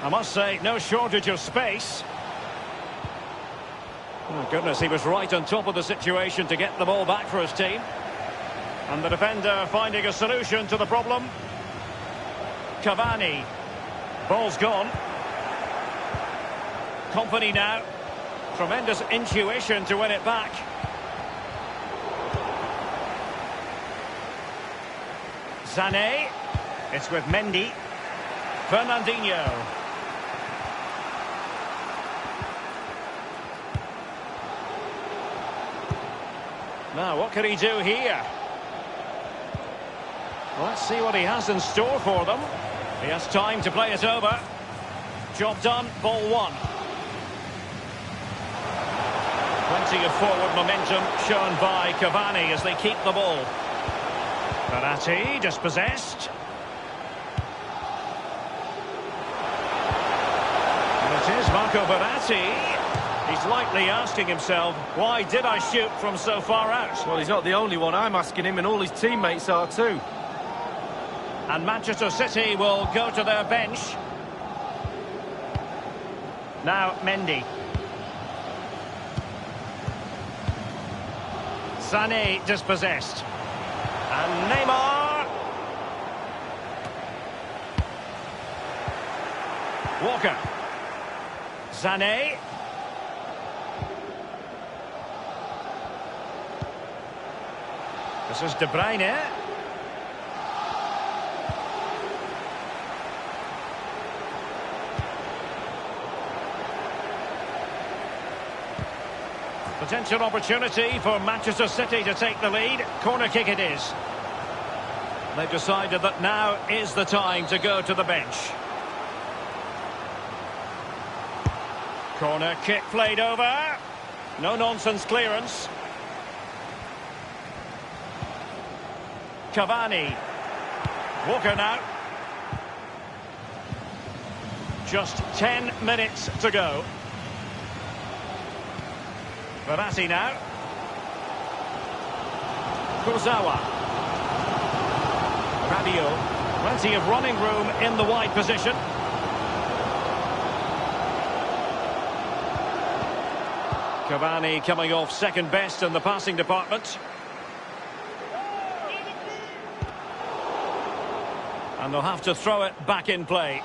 I must say, no shortage of space. Oh, goodness, he was right on top of the situation to get the ball back for his team. And the defender finding a solution to the problem. Cavani. Ball's gone. Company now. Tremendous intuition to win it back. Sané. It's with Mendy. Fernandinho. Now, what can he do here? Let's see what he has in store for them. He has time to play it over. Job done, ball one. Plenty of forward momentum shown by Cavani as they keep the ball. Verratti dispossessed. And it is Marco Verratti. He's likely asking himself, why did I shoot from so far out? Well, he's not the only one. I'm asking him, and all his teammates are too. And Manchester City will go to their bench. Now Mendy. Sané dispossessed. And Neymar. Walker. Sané. This is De Bruyne. Potential opportunity for Manchester City to take the lead. Corner kick it is. They've decided that now is the time to go to the bench. Corner kick played over. No nonsense clearance. Cavani. Walker now. Just 10 minutes to go. Verratti now. Kurzawa. Rabiot. Plenty of running room in the wide position. Cavani coming off second best in the passing department. And they'll have to throw it back in play.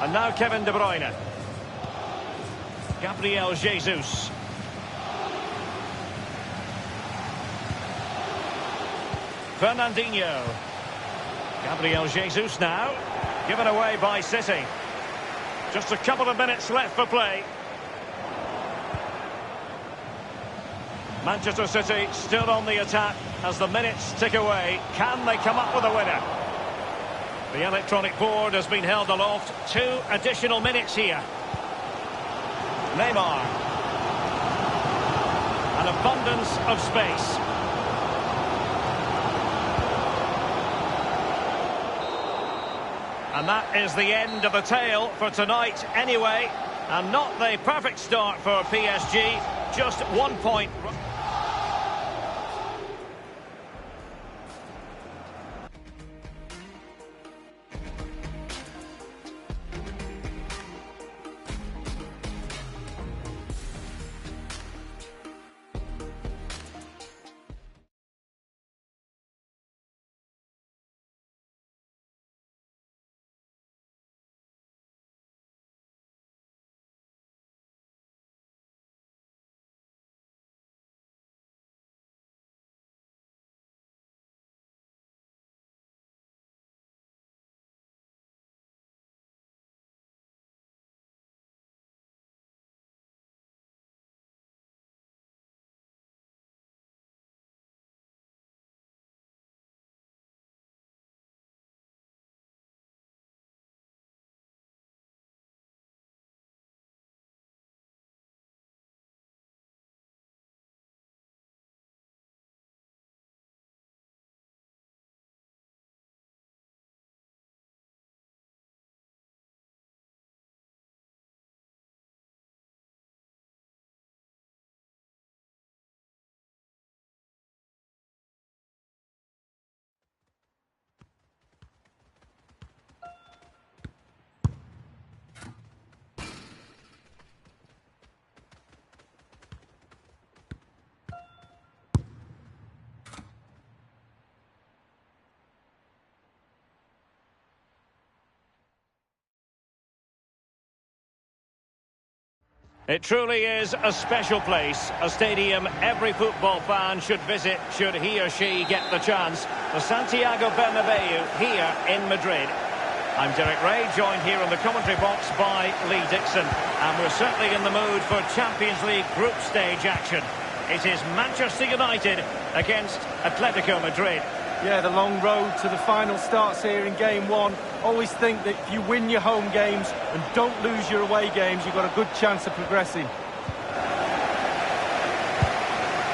And now Kevin De Bruyne. Gabriel Jesus. Fernandinho. Gabriel Jesus now. Given away by City. Just a couple of minutes left for play. Manchester City still on the attack as the minutes tick away. Can they come up with a winner? The electronic board has been held aloft. 2 additional minutes here. Neymar. An abundance of space. And that is the end of the tale for tonight anyway. And not the perfect start for PSG. Just 1 point. It truly is a special place, a stadium every football fan should visit should he or she get the chance. The Santiago Bernabeu here in Madrid. I'm Derek Ray, joined here in the commentary box by Lee Dixon. And we're certainly in the mood for Champions League group stage action. It is Manchester United against Atletico Madrid. Yeah, the long road to the final starts here in game 1. Always think that if you win your home games and don't lose your away games, you've got a good chance of progressing.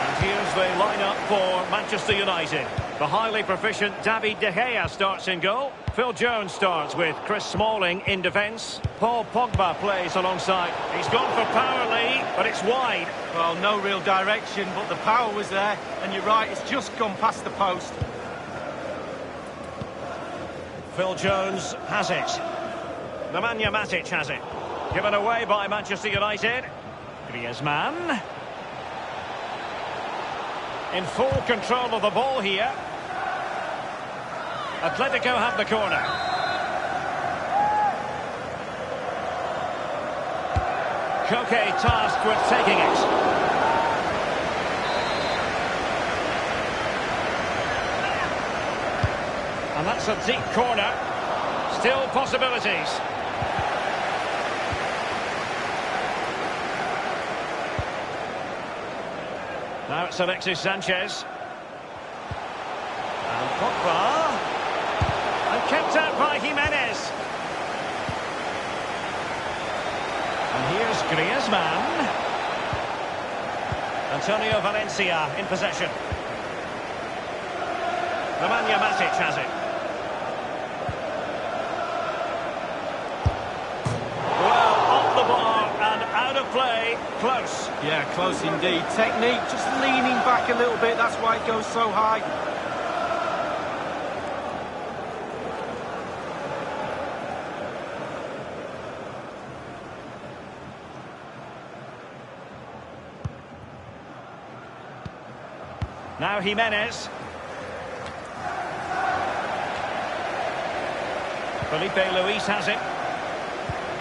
And here's the lineup for Manchester United. The highly proficient David De Gea starts in goal. Phil Jones starts with Chris Smalling in defence. Paul Pogba plays alongside. He's gone for power, Lee, but it's wide. Well, no real direction, but the power was there. And you're right, it's just gone past the post. Phil Jones has it. Nemanja Matic has it. Given away by Manchester United. Griezmann. In full control of the ball here. Atletico have the corner. Koke tasked with taking it. And that's a deep corner. Still possibilities. Now it's Alexis Sanchez. And Pogba. And kept out by Jimenez. And here's Griezmann. Antonio Valencia in possession. Nemanja Matic has it. Play close. Yeah, close indeed. Technique, just leaning back a little bit. That's why it goes so high. Now Jimenez. Felipe Luis has it.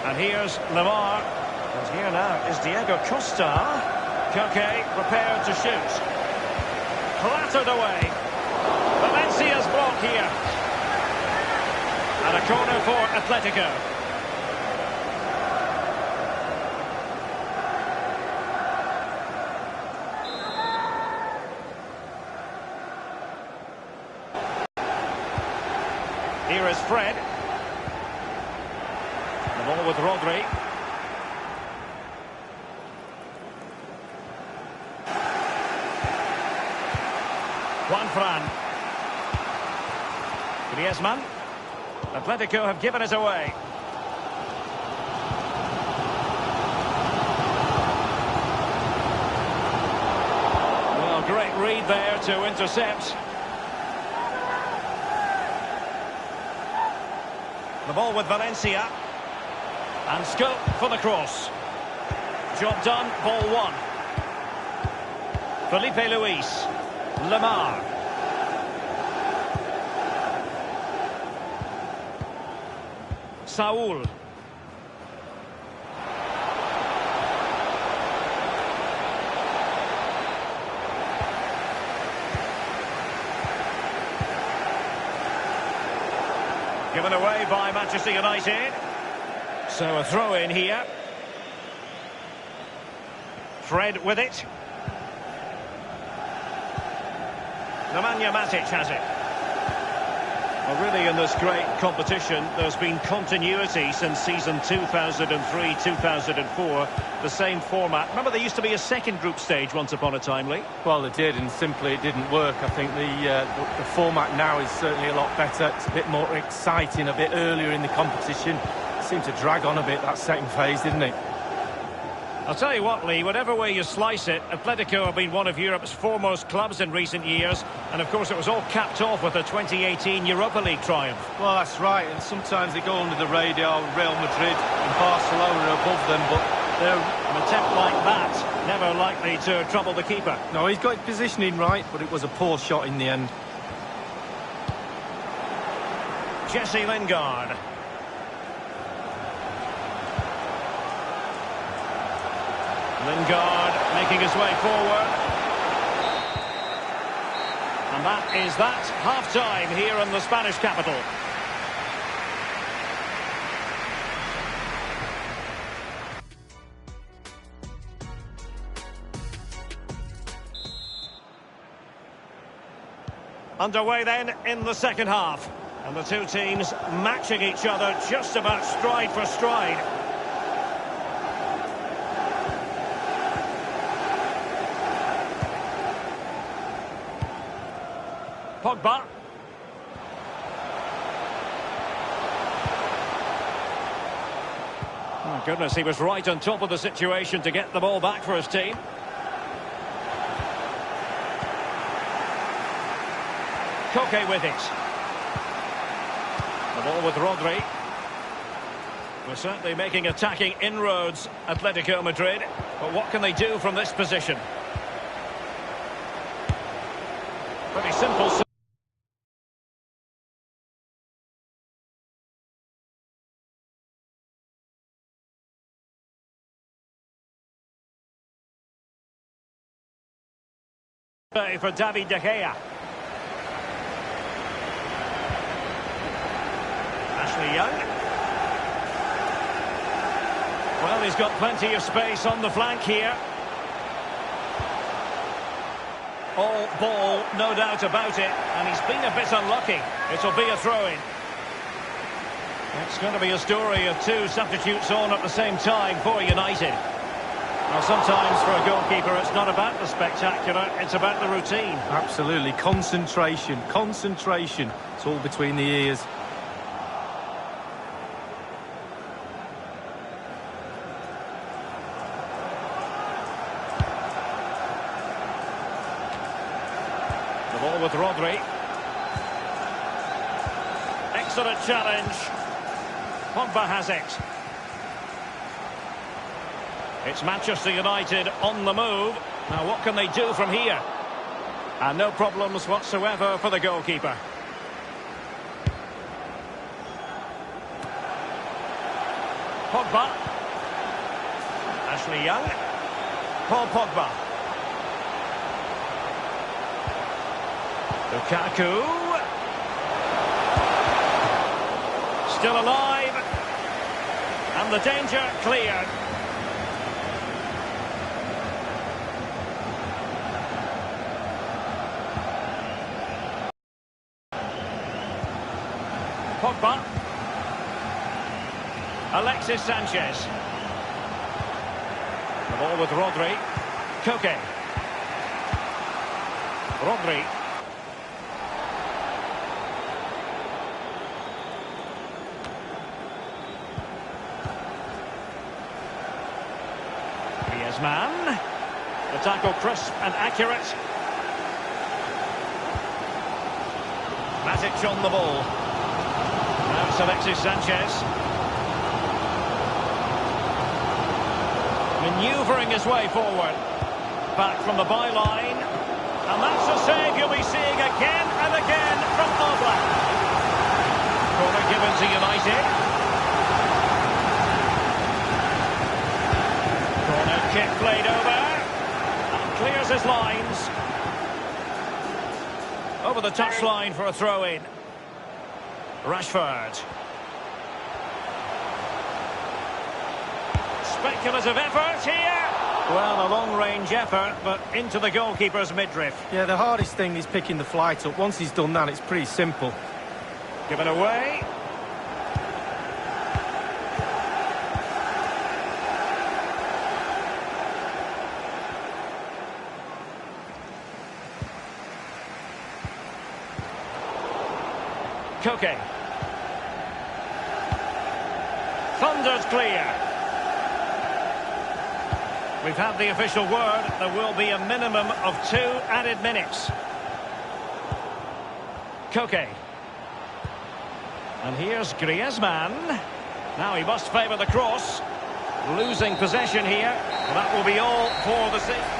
And here's Lamar. And here now is Diego Costa. Koke prepared to shoot. Clattered away. Valencia's block here. And a corner for Atletico. Here is Fred. The ball with Rodri. Juan Fran. Griezmann. Atletico have given it away. Well, great read there to intercept. The ball with Valencia. And scope for the cross. Job done, ball one. Felipe Luis. Lamar. Saul. Given away by Manchester United. So a throw in here. Fred with it. Nemanja Matic has it. Well, really, in this great competition, there's been continuity since season 2003-2004. The same format. Remember, there used to be a second group stage once upon a time, Lee? Well, it did, and simply it didn't work. I think the format now is certainly a lot better. It's a bit more exciting, a bit earlier in the competition. It seemed to drag on a bit, that second phase, didn't it? I'll tell you what, Lee, whatever way you slice it, Atletico have been one of Europe's foremost clubs in recent years. And, of course, it was all capped off with a 2018 Europa League triumph. Well, that's right, and sometimes they go under the radar. Real Madrid and Barcelona are above them, but they're... An attempt like that, never likely to trouble the keeper. No, he's got his positioning right, but it was a poor shot in the end. Jesse Lingard. Lingard making his way forward. And that is that. Half-time here in the Spanish capital. Underway then in the second half. And the two teams matching each other just about stride for stride. Pogba. Oh, goodness, he was right on top of the situation to get the ball back for his team. Koke with it. The ball with Rodri. We're certainly making attacking inroads, Atletico Madrid. But what can they do from this position? Pretty simple. For David De Gea. Ashley Young. Well, he's got plenty of space on the flank here. All ball, no doubt about it, and he's been a bit unlucky. It'll be a throw-in. It's going to be a story of two substitutes on at the same time for United. Well, sometimes for a goalkeeper, it's not about the spectacular, it's about the routine. Absolutely. Concentration. Concentration. It's all between the ears. The ball with Rodri. Excellent challenge. Pogba has it. It's Manchester United on the move. Now, what can they do from here? And no problems whatsoever for the goalkeeper. Pogba. Ashley Young. Paul Pogba. Lukaku. Still alive. And the danger cleared. Pogba. Alexis Sanchez. The ball with Rodri. Koke. Rodri. Griezmann. The tackle crisp and accurate. Matic on the ball. Now it's Alexis Sanchez. Manoeuvring his way forward. Back from the byline. And that's a save you'll be seeing again and again from Oblak. Corner given to United. Corner kick played over. And clears his lines. Over the touchline for a throw-in. Rashford. Speculative effort here. Well, a long-range effort, but into the goalkeeper's midriff. Yeah, the hardest thing is picking the flight up. Once he's done that, it's pretty simple. Given away. Koke. Thunders clear. We've had the official word. There will be a minimum of 2 added minutes. Koke. And here's Griezmann. Now he must favour the cross. Losing possession here. Well, that will be all for the season.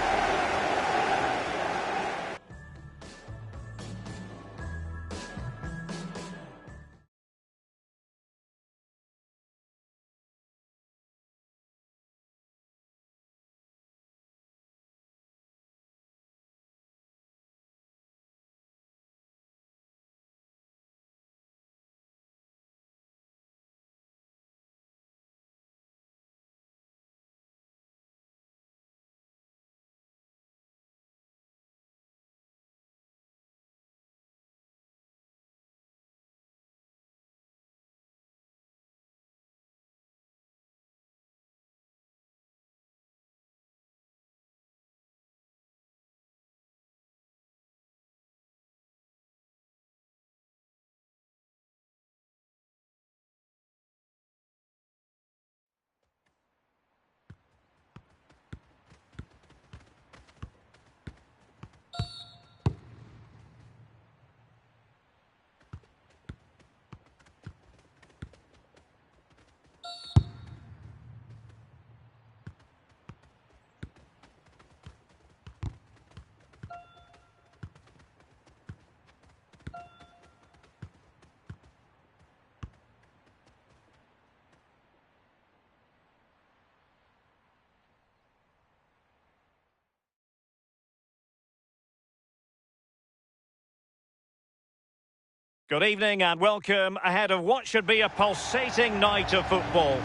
Good evening and welcome ahead of what should be a pulsating night of football.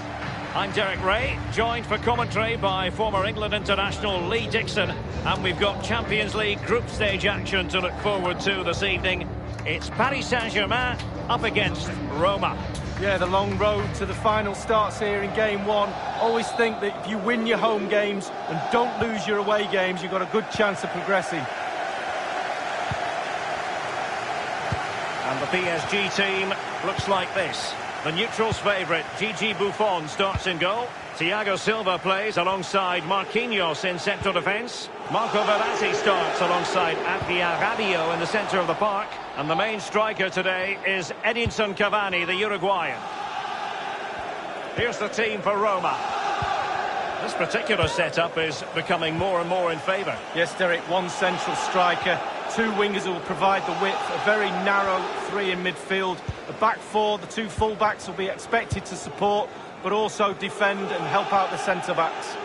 I'm Derek Ray, joined for commentary by former England international Lee Dixon, and we've got Champions League group stage action to look forward to this evening. It's Paris Saint-Germain up against Roma. Yeah, the long road to the final starts here in game one. Always think that if you win your home games and don't lose your away games, you've got a good chance of progressing. And the PSG team looks like this. The neutrals' favourite, Gigi Buffon, starts in goal. Thiago Silva plays alongside Marquinhos in central defence. Marco Verratti starts alongside Adrien Rabiot in the centre of the park. And the main striker today is Edinson Cavani, the Uruguayan. Here's the team for Roma. This particular setup is becoming more and more in favour. Yes, Derek, one central striker, two wingers who will provide the width, a very narrow three in midfield. The back four, the two full-backs will be expected to support, but also defend and help out the centre-backs.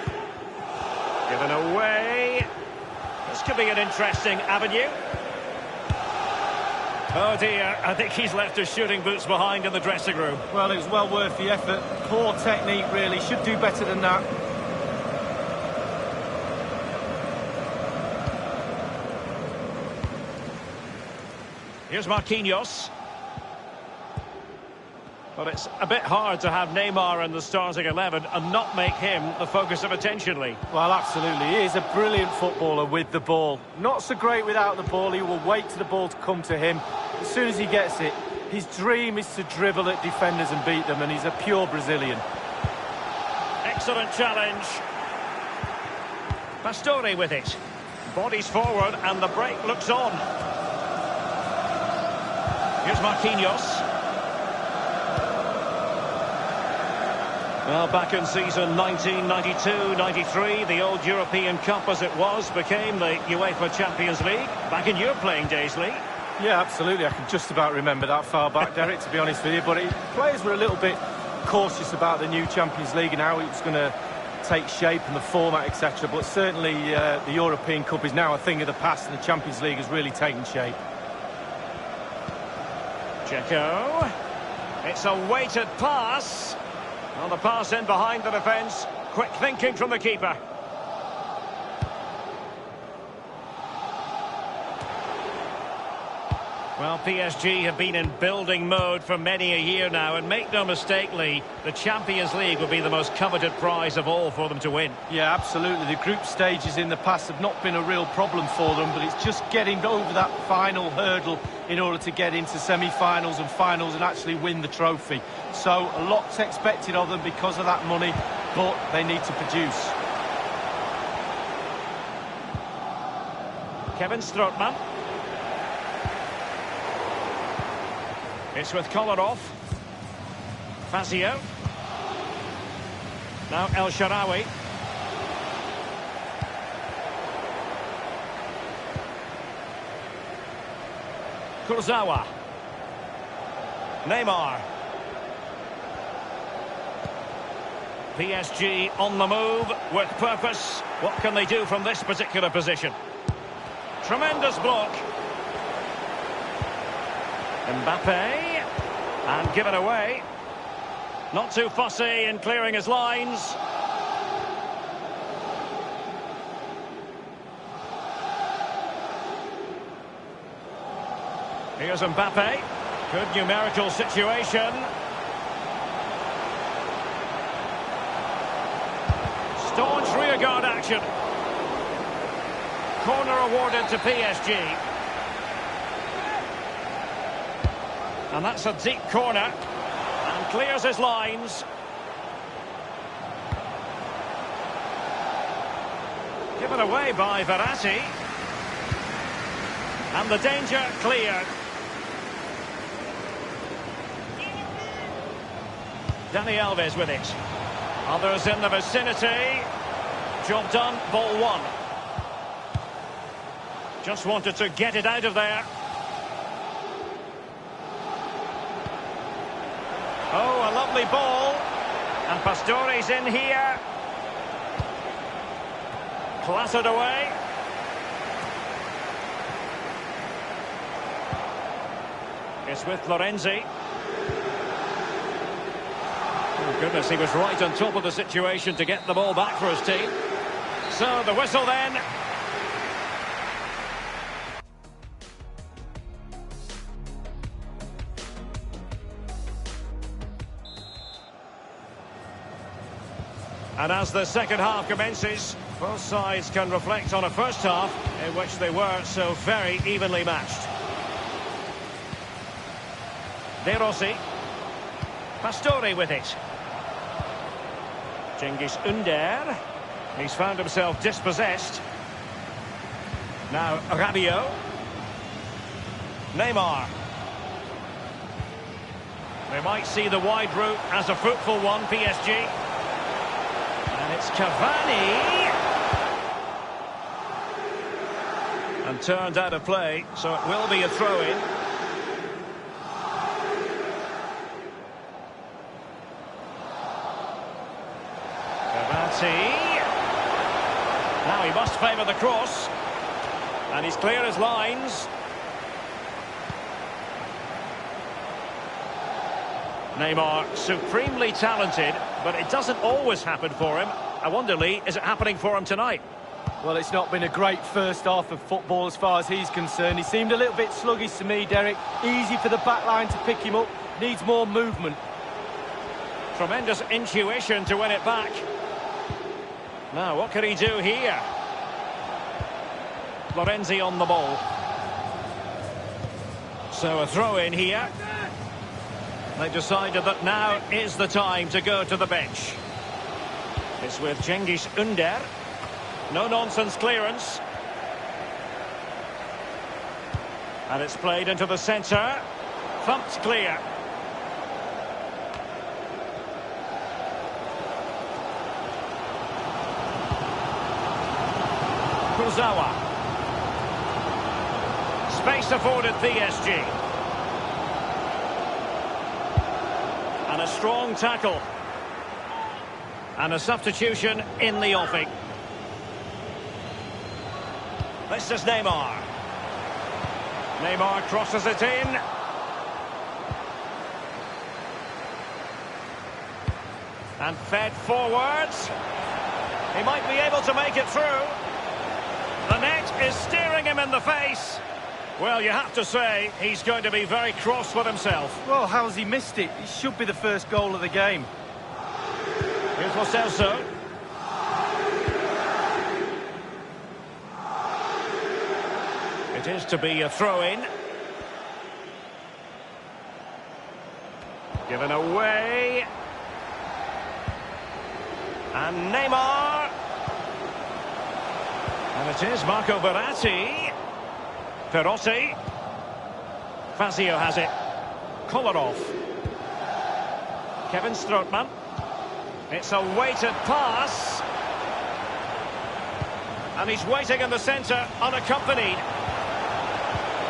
Given away. This could be an interesting avenue. Oh dear, I think he's left his shooting boots behind in the dressing room. Well, it was well worth the effort. Poor technique, really. Should do better than that. Here's Marquinhos. But it's a bit hard to have Neymar in the starting 11 and not make him the focus of attention, Lee. Well, absolutely. He is a brilliant footballer with the ball. Not so great without the ball. He will wait for the ball to come to him. As soon as he gets it, his dream is to dribble at defenders and beat them, and he's a pure Brazilian. Excellent challenge. Pastore with it. Bodies forward and the break looks on. Here's Marquinhos. Well, back in season 1992-93, the old European Cup as it was became the UEFA Champions League. Back in your playing days, Lee. Yeah, absolutely. I can just about remember that far back, Derek, to be honest with you. But players were a little bit cautious about the new Champions League and how it was going to take shape and the format, etc. But certainly the European Cup is now a thing of the past, and the Champions League has really taken shape. Checo. It's a weighted pass. Well, the pass in behind the defence. Quick thinking from the keeper. Well, PSG have been in building mode for many a year now, and make no mistake, Lee, the Champions League will be the most coveted prize of all for them to win. Yeah, absolutely. The group stages in the past have not been a real problem for them, but it's just getting over that final hurdle in order to get into semi-finals and finals and actually win the trophy. So a lot's expected of them because of that money, but they need to produce. Kevin Strootman. It's with Kolarov. Fazio. Now El Shaarawy. Kurzawa. Neymar. PSG on the move with purpose. What can they do from this particular position? Tremendous block. Mbappe. And given away. Not too fussy in clearing his lines. Here's Mbappe. Good numerical situation. Staunch rearguard action. Corner awarded to PSG. And that's a deep corner. And clears his lines. Given away by Verratti. And the danger cleared. Dani Alves with it. Others in the vicinity. Job done, ball one. Just wanted to get it out of there. Oh, a lovely ball. And Pastore's in here. Clattered away. It's with Lorenzi. Oh, goodness, he was right on top of the situation to get the ball back for his team. So, the whistle then. And as the second half commences, both sides can reflect on a first half in which they were so very evenly matched. De Rossi. Pastore with it. Cengiz Ünder. He's found himself dispossessed. Now Rabiot. Neymar. They might see the wide route as a fruitful one, PSG. And it's Cavani. And turned out of play, so it will be a throw-in. Now he must favour the cross. And he's clear his lines. Neymar, supremely talented, but it doesn't always happen for him. I wonder, Lee, is it happening for him tonight? Well, it's not been a great first half of football as far as he's concerned. He seemed a little bit sluggish to me, Derek. Easy for the back line to pick him up. Needs more movement. Tremendous intuition to win it back. Now, what can he do here? Florenzi on the ball. So a throw in here. They decided that now is the time to go to the bench. It's with Cengiz Ünder. No-nonsense clearance. And it's played into the centre. Thumped clear. Kurzawa. Space afforded PSG. And a strong tackle. And a substitution in the offing. This is Neymar. Neymar crosses it in. And fed forwards. He might be able to make it through. The net is staring him in the face. Well, you have to say, he's going to be very cross with himself. Well, how's he missed it? It should be the first goal of the game. Here's Lo Celso. It is to be a throw-in. Given away. And Neymar. And it is Marco Verratti. Perotti. Fazio has it. Kolarov. Kevin Strootman. It's a weighted pass. And he's waiting in the centre, unaccompanied.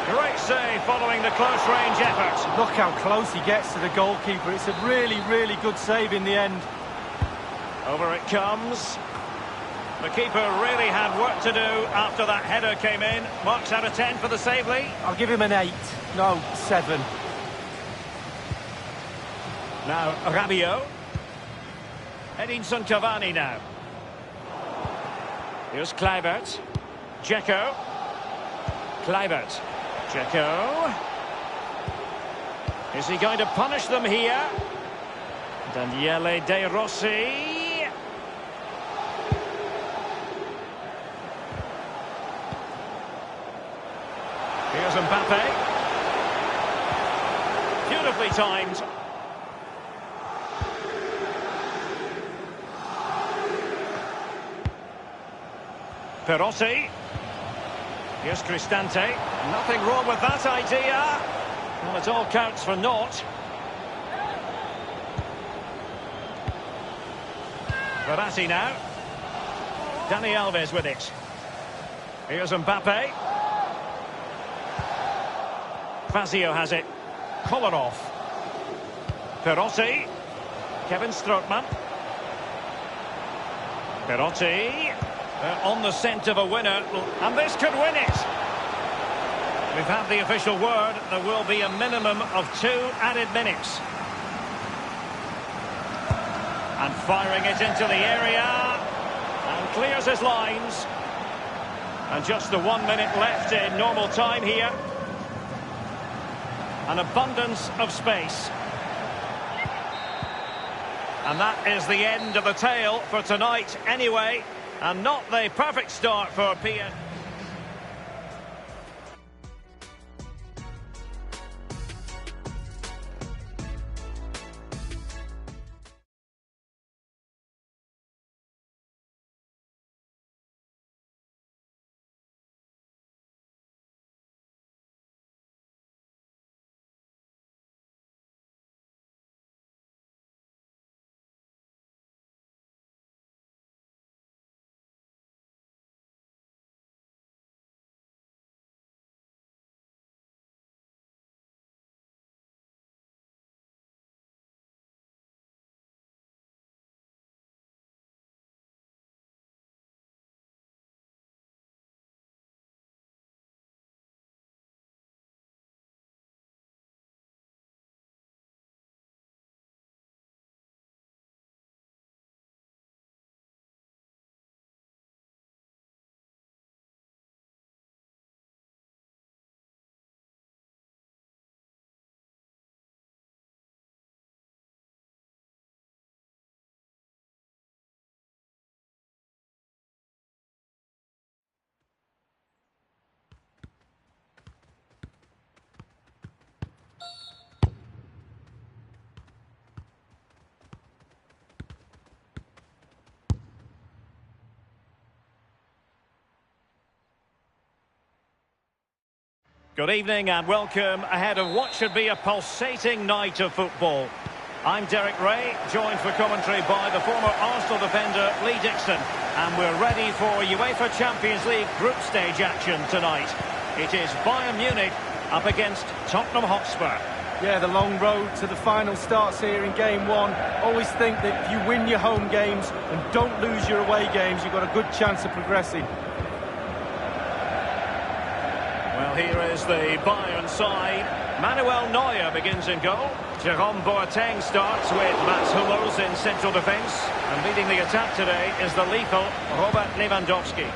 Great save following the close-range effort. Look how close he gets to the goalkeeper. It's a really, really good save in the end. Over it comes. The keeper really had work to do after that header came in. Marks out of 10 for the save, Lee. I'll give him an 8. No, 7. Now, Rabiot. Edinson Cavani now. Here's Kluivert. Dzeko. Kluivert. Dzeko. Is he going to punish them here? Daniele De Rossi. Here's Mbappe. Beautifully timed. Perotti. Here's Cristante. Nothing wrong with that idea. Well, it all counts for naught. Verratti now. Dani Alves with it. Here's Mbappe. Fazio has it. Kolarov. Perotti. Kevin Strootman. Perotti. On the scent of a winner, and this could win it. We've had the official word. There will be a minimum of 2 added minutes. And firing it into the area. And clears his lines. And just the 1 minute left in normal time here. An abundance of space. And that is the end of the tale for tonight anyway. And not the perfect start for PSG. Good evening and welcome ahead of what should be a pulsating night of football. I'm Derek Ray, joined for commentary by the former Arsenal defender Lee Dixon. And we're ready for UEFA Champions League group stage action tonight. It is Bayern Munich up against Tottenham Hotspur. Yeah, the long road to the final starts here in game one. Always think that if you win your home games and don't lose your away games, you've got a good chance of progressing. Well, here is the Bayern side. Manuel Neuer begins in goal. Jerome Boateng starts with Mats Hummels in central defence. And leading the attack today is the lethal Robert Lewandowski.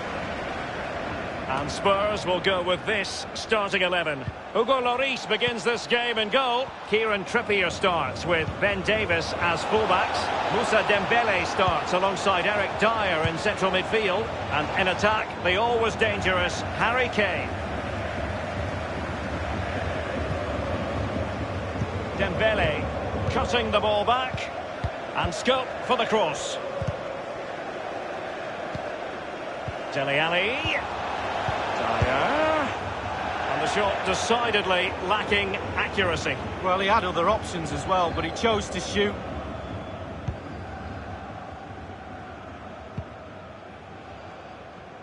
And Spurs will go with this starting 11. Hugo Lloris begins this game in goal. Kieran Trippier starts with Ben Davies as fullbacks. Moussa Dembele starts alongside Eric Dyer in central midfield. And in attack, the always dangerous Harry Kane. Dembele cutting the ball back. And scope for the cross. Dele Alli. Dyer. And the shot decidedly lacking accuracy. Well, he had other options as well, but he chose to shoot.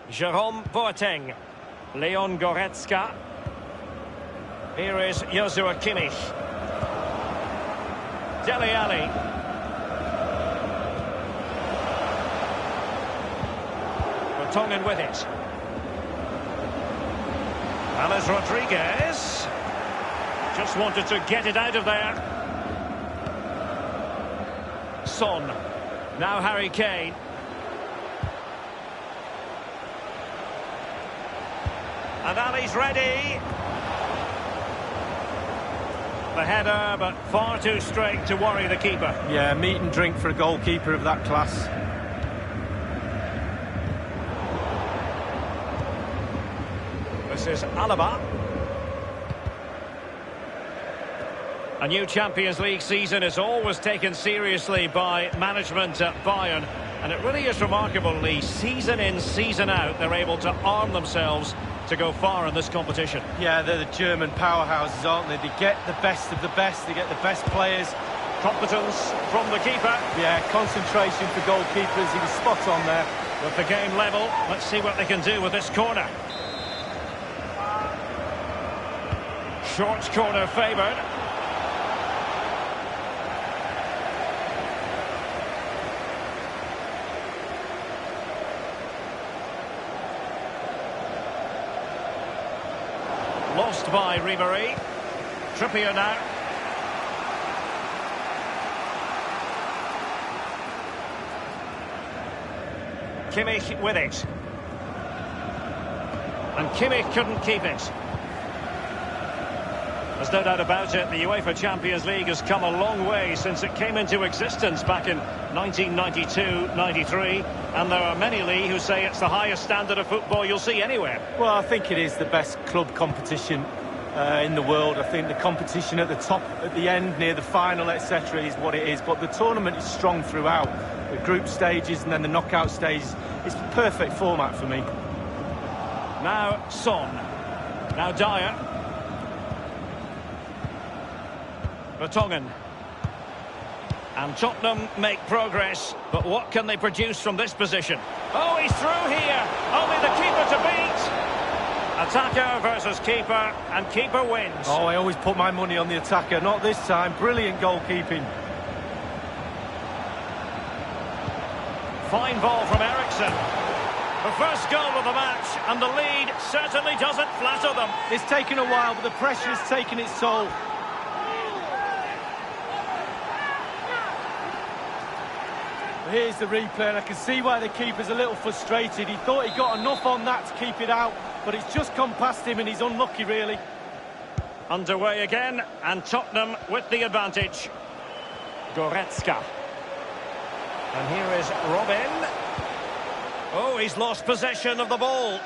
Jerome Boateng. Leon Goretzka. Here is Joshua Kimmich. Dele Alli. Vertonghen with it. Alice Rodriguez. Just wanted to get it out of there. Son. Now Harry Kane. And Ali's ready. The header, but far too straight to worry the keeper. Yeah, meat and drink for a goalkeeper of that class. This is Alaba. A new Champions League season is always taken seriously by management at Bayern. And it really is remarkable, Lee. Season in, season out, they're able to arm themselves to go far in this competition. Yeah, they're the German powerhouses, aren't they? They get the best of the best. They get the best players. Competence from the keeper. Yeah, concentration for goalkeepers. He was spot on there. With the game level, let's see what they can do with this corner. Short corner favoured. Lost by Ribéry. Trippier now. Kimmich with it. And Kimmich couldn't keep it. There's no doubt about it, the UEFA Champions League has come a long way since it came into existence back in 1992-93. And there are many, Lee, who say it's the highest standard of football you'll see anywhere. Well, I think it is the best club competition in the world. I think the competition at the top, at the end, near the final, etc. is what it is. But the tournament is strong throughout. The group stages and then the knockout stages. It's the perfect format for me. Now Son. Now Dyer. Vertonghen. And Tottenham make progress, but what can they produce from this position? Oh, he's through here. Only the keeper to beat. Attacker versus keeper, and keeper wins. Oh, I always put my money on the attacker. Not this time. Brilliant goalkeeping. Fine ball from Eriksson. The first goal of the match, and the lead certainly doesn't flatter them. It's taken a while, but the pressure has taken its toll. Here's the replay, and I can see why the keeper's a little frustrated. He thought he got enough on that to keep it out, but it's just come past him and he's unlucky, really. Underway again, and Tottenham with the advantage. Goretzka. And here is Robin. Oh, he's lost possession of the ball.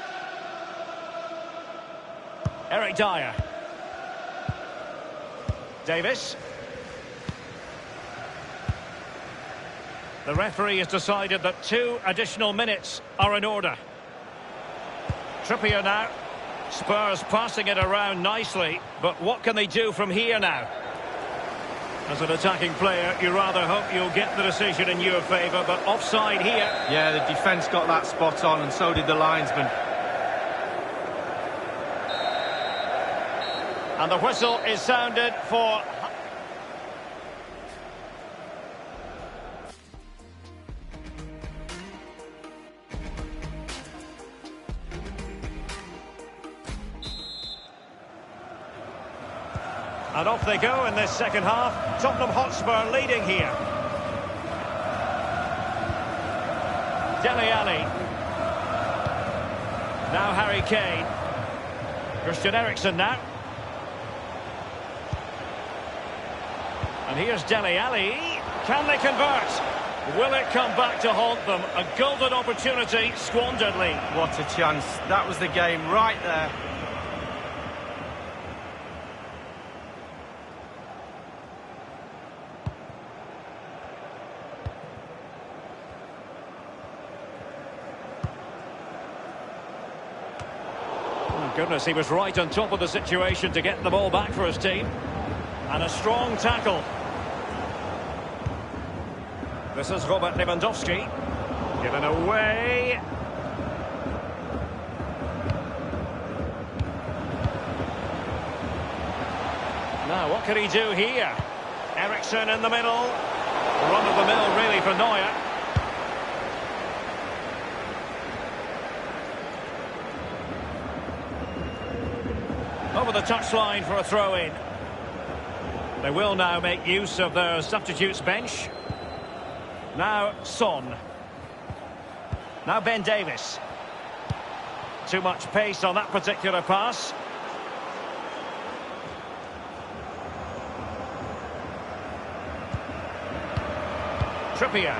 Eric Dyer. Davis. The referee has decided that 2 additional minutes are in order. Trippier now. Spurs passing it around nicely, but what can they do from here now? As an attacking player, you rather hope you'll get the decision in your favour, but offside here. Yeah, the defence got that spot on, and so did the linesman. And the whistle is sounded for... And off they go in this second half. Tottenham Hotspur leading here. Dele Alli. Now Harry Kane. Christian Eriksen now. And here's Dele Alli. Can they convert? Will it come back to haunt them? A golden opportunity squanderedly. What a chance. That was the game right there. Goodness, he was right on top of the situation to get the ball back for his team. And a strong tackle. This is Robert Lewandowski. Given away. Now, what can he do here? Eriksen in the middle. Run of the mill, really, for Neuer. Over the touchline for a throw-in. They will now make use of their substitutes bench. Now Son. Now Ben Davies. Too much pace on that particular pass. Trippier.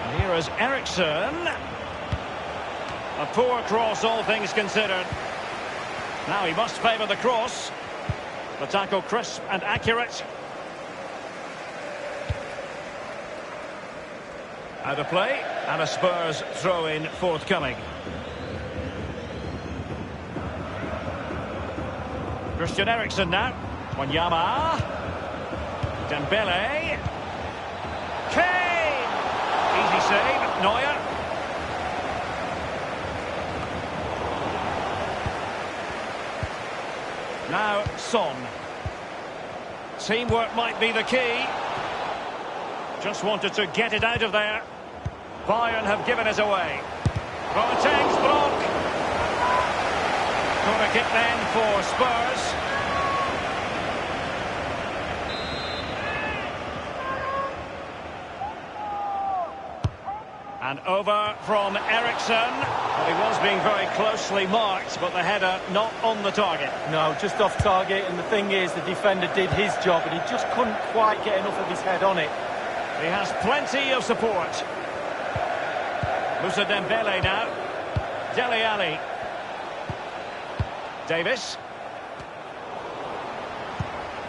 And here is Eriksen. A poor cross, all things considered. Now he must favour the cross. The tackle crisp and accurate. Out of play, and a Spurs throw-in forthcoming. Christian Eriksen now. Wanyama. Dembele. Kane! Easy save, Neuer. Now Son. Teamwork might be the key. Just wanted to get it out of there. Bayern have given it away. Boateng's block. Corner kick then for Spurs. And over from Eriksen. Well, he was being very closely marked, but the header not on the target. No, just off target, and the thing is, the defender did his job, and he just couldn't quite get enough of his head on it. He has plenty of support. Moussa Dembele now. Dele Alli. Davis.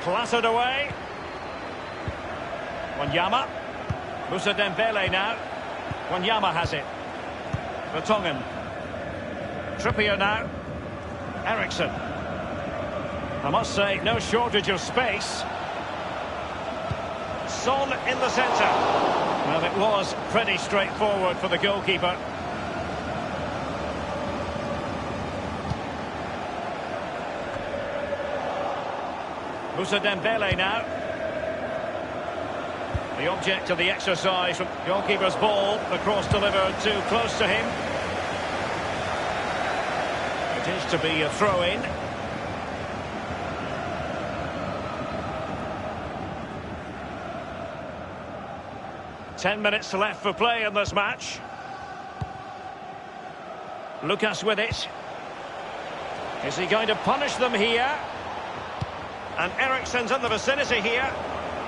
Clattered away. Wanyama. Moussa Dembele now. Wanyama has it. Vertonghen. Trippier now. Eriksen. I must say, no shortage of space. Son in the centre. Well, it was pretty straightforward for the goalkeeper. Moussa Dembele now. The object of the exercise from goalkeeper's ball. The cross delivered too close to him. It is to be a throw-in. Ten minutes left for play in this match. Lucas with it. Is he going to punish them here? And Eriksen's in the vicinity here,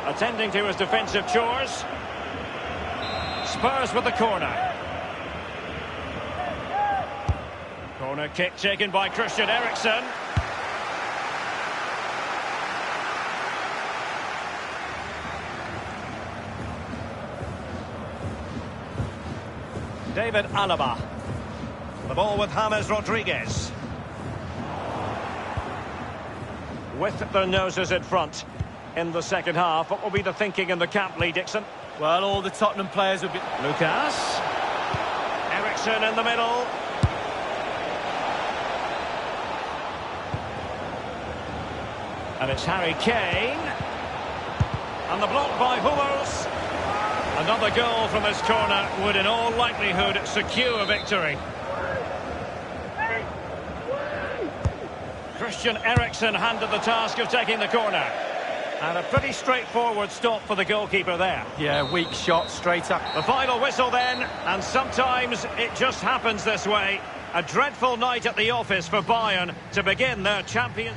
attending to his defensive chores. Spurs with the corner. Corner kick taken by Christian Eriksen. David Alaba. The ball with James Rodriguez. With their noses in front in the second half. What will be the thinking in the camp, Lee Dixon? Well, all the Tottenham players will be... Lucas. Eriksen in the middle. And it's Harry Kane. And the block by Hummels. Another goal from his corner would in all likelihood secure victory. Christian Eriksen handed the task of taking the corner. And a pretty straightforward stop for the goalkeeper there. Yeah, weak shot, straight up. The final whistle then, and sometimes it just happens this way. A dreadful night at the office for Bayern to begin their champion.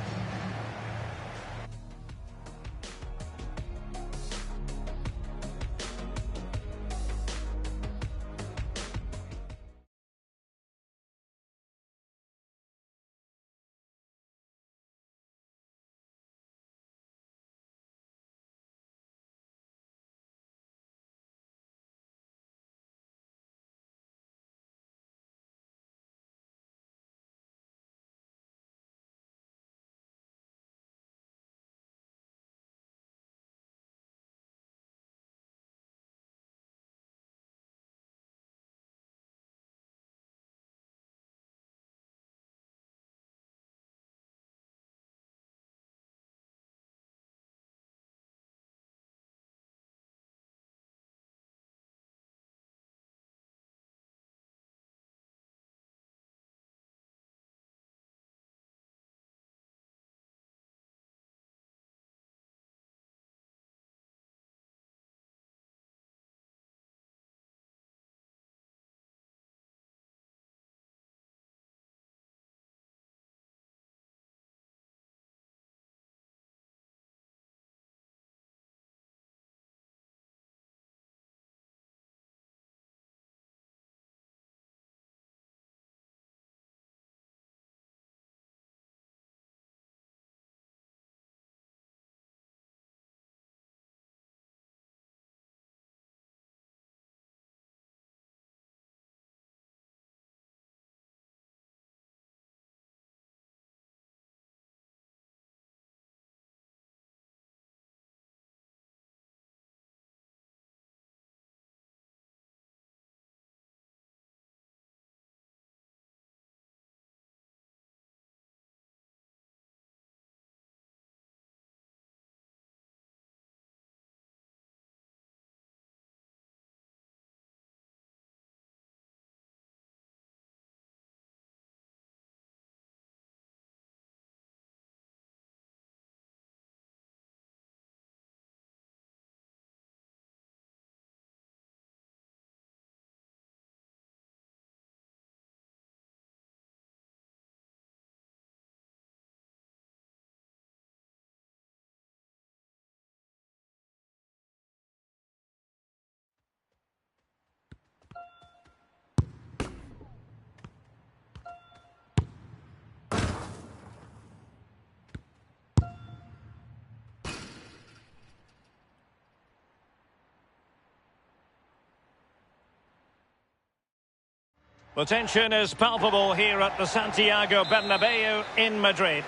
The tension is palpable here at the Santiago Bernabeu in Madrid.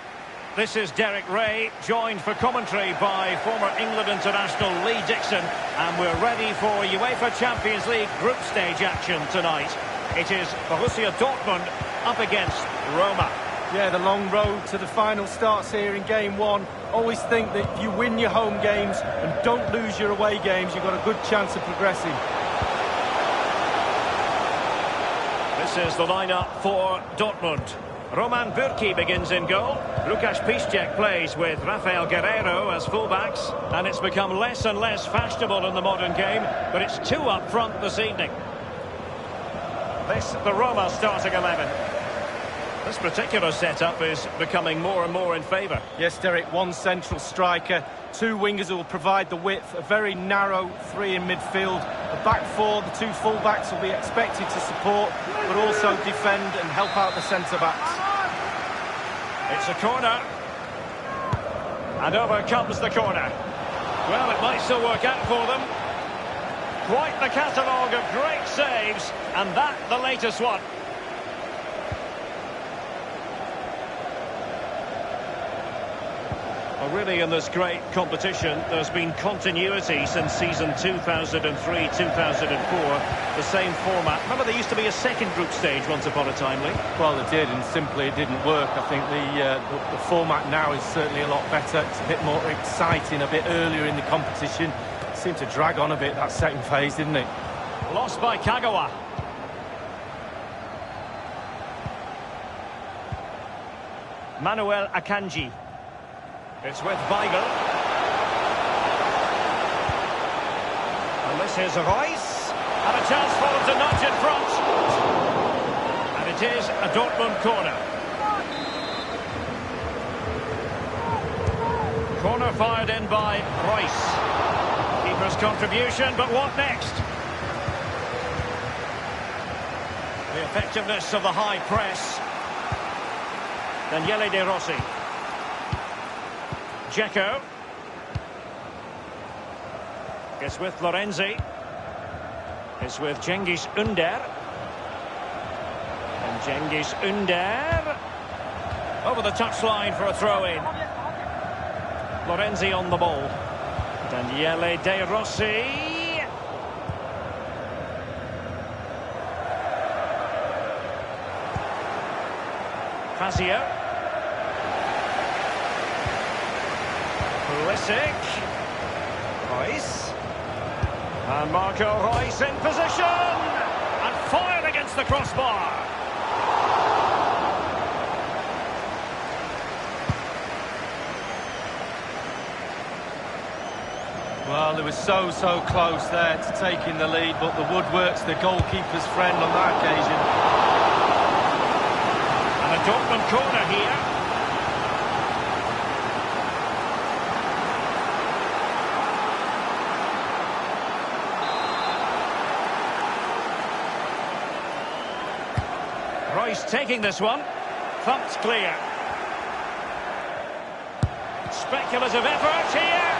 This is Derek Ray, joined for commentary by former England international Lee Dixon, and we're ready for UEFA Champions League group stage action tonight. It is Borussia Dortmund up against Roma. Yeah, the long road to the final starts here in game one. Always think that if you win your home games and don't lose your away games, you've got a good chance of progressing. This is the lineup for Dortmund. Roman Bürki begins in goal. Lukasz Piszczek plays with Rafael Guerreiro as fullbacks. And it's become less and less fashionable in the modern game, but it's two up front this evening. This, the Roma starting 11. This particular setup is becoming more and more in favour. Yes, Derek, one central striker, two wingers who will provide the width, a very narrow three in midfield, a back four, the two full-backs will be expected to support, but also defend and help out the centre-backs. It's a corner. And over comes the corner. Well, it might still work out for them. Quite the catalogue of great saves, and that the latest one. Well, really, in this great competition, there's been continuity since season 2003-2004. The same format. Remember, there used to be a second group stage once upon a time, Lee? Well, it did, and simply it didn't work. I think the format now is certainly a lot better. It's a bit more exciting, a bit earlier in the competition. It seemed to drag on a bit, that second phase, didn't it? Lost by Kagawa. Manuel Akanji. It's with Weigl. And this is Royce. And a chance for him to nudge in front. And it is a Dortmund corner. Corner fired in by Royce. Keeper's contribution, but what next? The effectiveness of the high press. Daniele De Rossi. Dzeko. It's with Lorenzi. It's with Cengiz Ünder. And Cengiz Ünder. Over the touchline for a throw-in. Lorenzi on the ball. Daniele De Rossi. Fazio. Pulisic. Royce. And Marco Royce in position. And fired against the crossbar. Well, they were so close there to taking the lead, but the woodwork's the goalkeeper's friend on that occasion. And a Dortmund corner here. Royce taking this one. Thumped clear. Speculative effort here.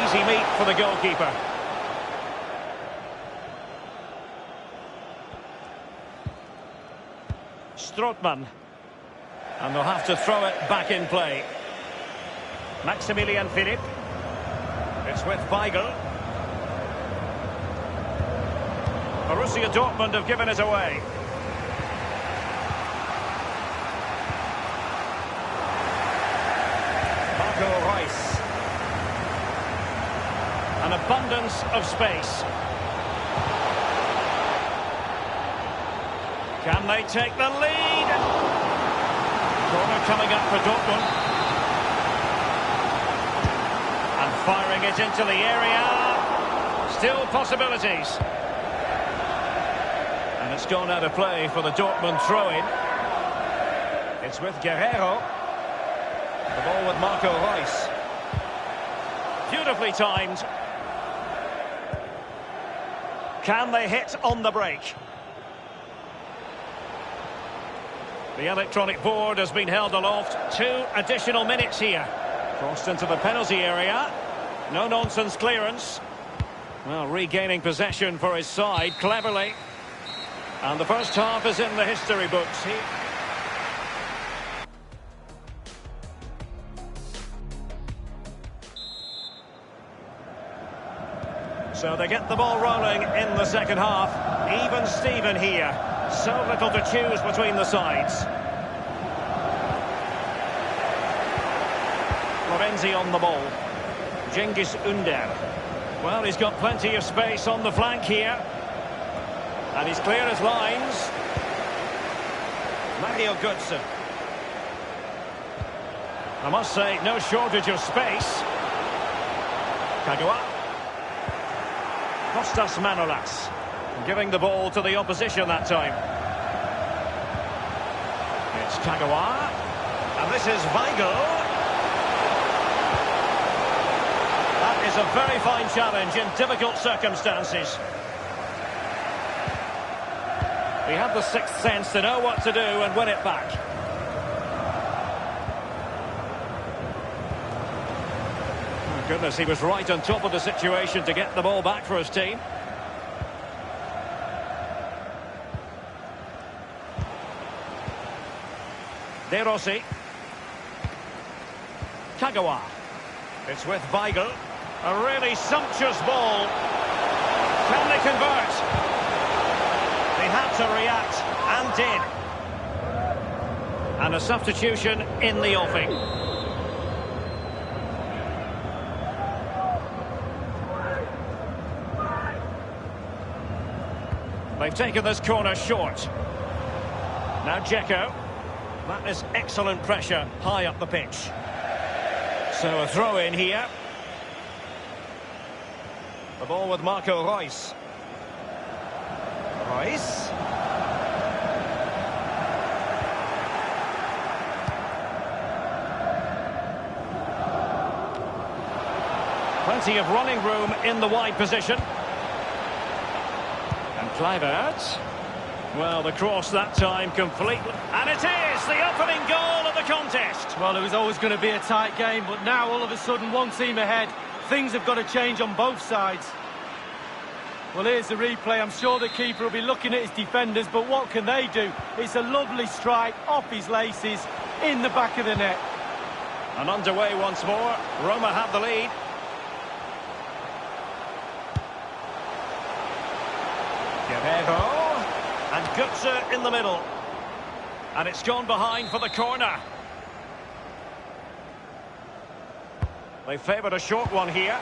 Easy meat for the goalkeeper. Strootman. And they'll have to throw it back in play. Maximilian Philipp. It's with Weigl. Borussia Dortmund have given it away. Marco Reus. An abundance of space. Can they take the lead? Corner coming up for Dortmund. And firing it into the area. Still possibilities. And it's gone out of play for the Dortmund throw-in. It's with Guerrero. The ball with Marco Reus. Beautifully timed. Can they hit on the break? The electronic board has been held aloft. 2 additional minutes here. Crossed into the penalty area. No-nonsense clearance. Well, regaining possession for his side cleverly. And the first half is in the history books. So they get the ball rolling in the second half. Even Steven here. So little to choose between the sides. Lorenzi on the ball. Cengiz Ünder. Well, he's got plenty of space on the flank here. And he's clear as lines. Mario Götze. I must say, no shortage of space. Kagawa. Kostas Manolas. Giving the ball to the opposition that time. It's Kagawa. And this is Weigl. That is a very fine challenge in difficult circumstances. He had the sixth sense to know what to do and win it back. Oh, goodness, he was right on top of the situation to get the ball back for his team. De Rossi. Kagawa. It's with Weigl. A really sumptuous ball. Can they convert? They had to react, and did. And a substitution in the offing. They've taken this corner short. Now Dzeko. That is excellent pressure high up the pitch. So a throw in here. The ball with Marco Reus. Reus. Plenty of running room in the wide position. And Kluivert. Well, the cross that time completely. And it is the opening goal of the contest. Well, it was always going to be a tight game, but now all of a sudden one team ahead. Things have got to change on both sides. Well, here's the replay. I'm sure the keeper will be looking at his defenders, but what can they do? It's a lovely strike off his laces in the back of the net. And underway once more. Roma have the lead. Guerrero. And Götze in the middle. And it's gone behind for the corner. They favoured a short one here.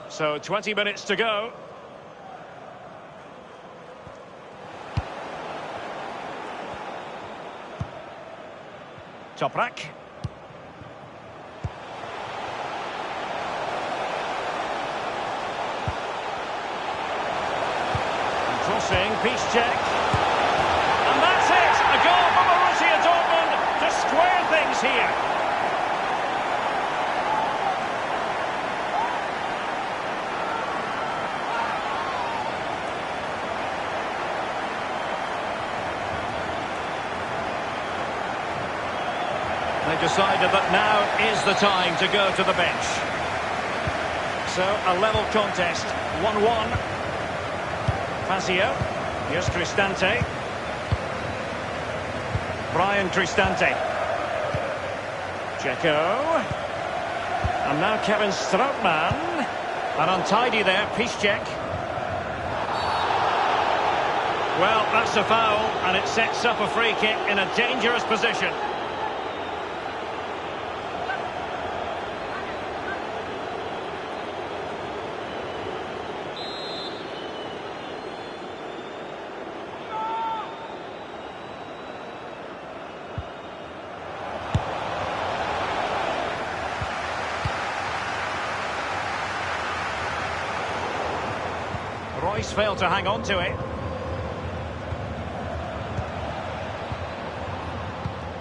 So 20 minutes to go. Toprak. Crossing, Piszczek. And that's it! A goal for Borussia Dortmund to square things here. They decided that now is the time to go to the bench. So, a level contest, 1-1. Fazio, here's Cristante. Brian Cristante. Dzeko. And now Kevin Strootman. And untidy there, Piszczek. Well, that's a foul, and it sets up a free kick in a dangerous position. Royce failed to hang on to it.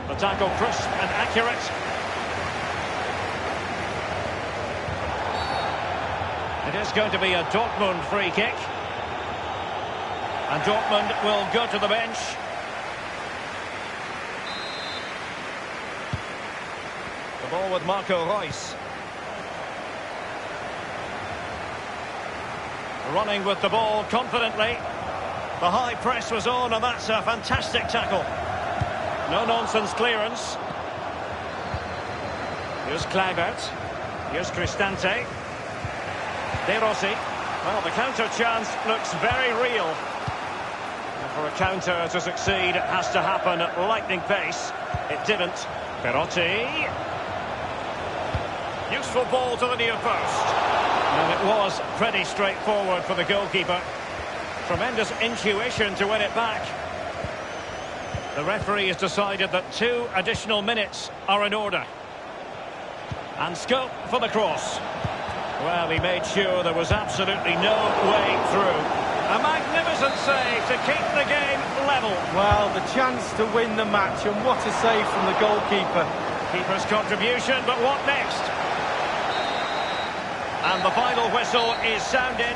The tackle crisp and accurate. It is going to be a Dortmund free kick. And Dortmund will go to the bench. The ball with Marco Reus. Running with the ball confidently. The high press was on, and that's a fantastic tackle. No-nonsense clearance. Here's Kluivert. Here's Cristante. De Rossi. Well, the counter chance looks very real. And for a counter to succeed, it has to happen at lightning pace. It didn't. Perotti. Useful ball to the near post. And it was pretty straightforward for the goalkeeper. Tremendous intuition to win it back. The referee has decided that 2 additional minutes are in order. And scope for the cross. Well, he made sure there was absolutely no way through. A magnificent save to keep the game level. Well, the chance to win the match, and what a save from the goalkeeper. Keeper's contribution, but what next? And the final whistle is sounded.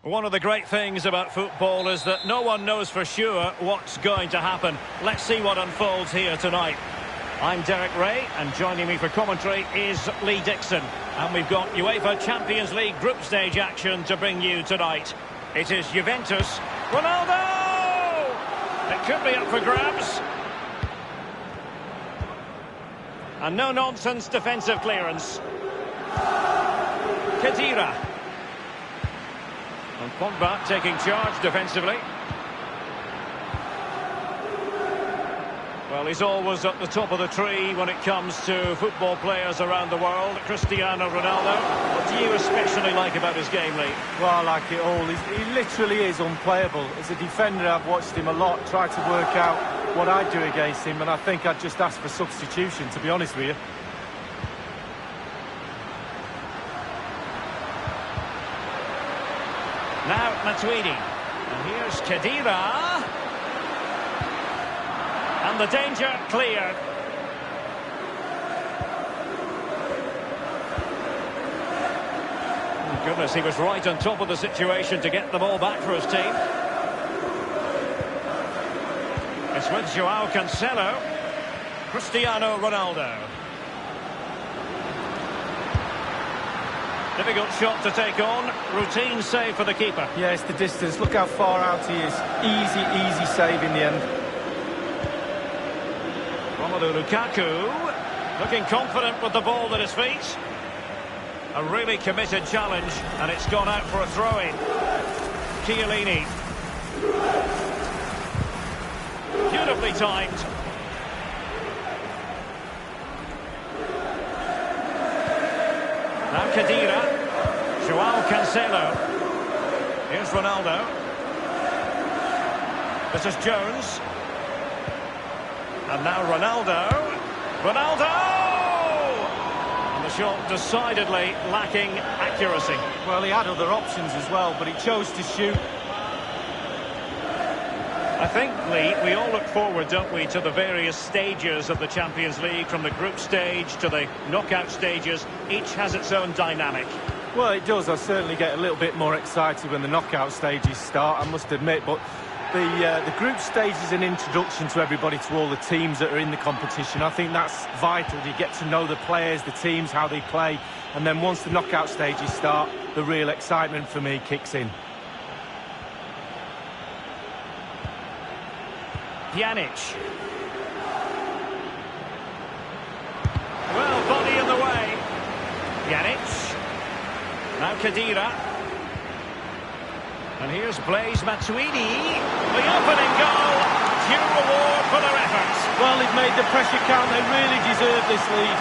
One of the great things about football is that no one knows for sure what's going to happen. Let's see what unfolds here tonight. I'm Derek Ray, and joining me for commentary is Lee Dixon. And we've got UEFA Champions League group stage action to bring you tonight. It is Juventus. Ronaldo! It could be up for grabs. And no-nonsense defensive clearance. Khedira. And Pogba taking charge defensively. Well, he's always at the top of the tree when it comes to football players around the world. Cristiano Ronaldo. What do you especially like about his game, Lee? Well, I like it all. He literally is unplayable. As a defender, I've watched him a lot, tried to work out what I'd do against him, and I think I'd just ask for substitution, to be honest with you. Now Matuidi. And here's Khedira. And the danger cleared. Oh, goodness, he was right on top of the situation to get the ball back for his team. It's with Joao Cancelo. Cristiano Ronaldo. Difficult shot to take on. Routine save for the keeper. Yeah, it's the distance. Look how far out he is. Easy save in the end. Romelu Lukaku, looking confident with the ball at his feet. A really committed challenge, and it's gone out for a throw-in. Chiellini. Beautifully timed. Now Khedira. Joao Cancelo. Here's Ronaldo. This is Jones. And now Ronaldo. Ronaldo! And the shot decidedly lacking accuracy. Well, he had other options as well, but he chose to shoot. I think, Lee, we all look forward, don't we, to the various stages of the Champions League, from the group stage to the knockout stages. Each has its own dynamic. Well, it does. I certainly get a little bit more excited when the knockout stages start, I must admit, but the group stage is an introduction to everybody, to all the teams that are in the competition. I think that's vital. You get to know the players, the teams, how they play, and then once the knockout stages start, the real excitement for me kicks in. Pjanic. Well, body in the way. Pjanic. Now Khedira. And here's Blaise Matuidi. The opening goal. Due reward for their efforts. Well, they've made the pressure count. They really deserve this lead.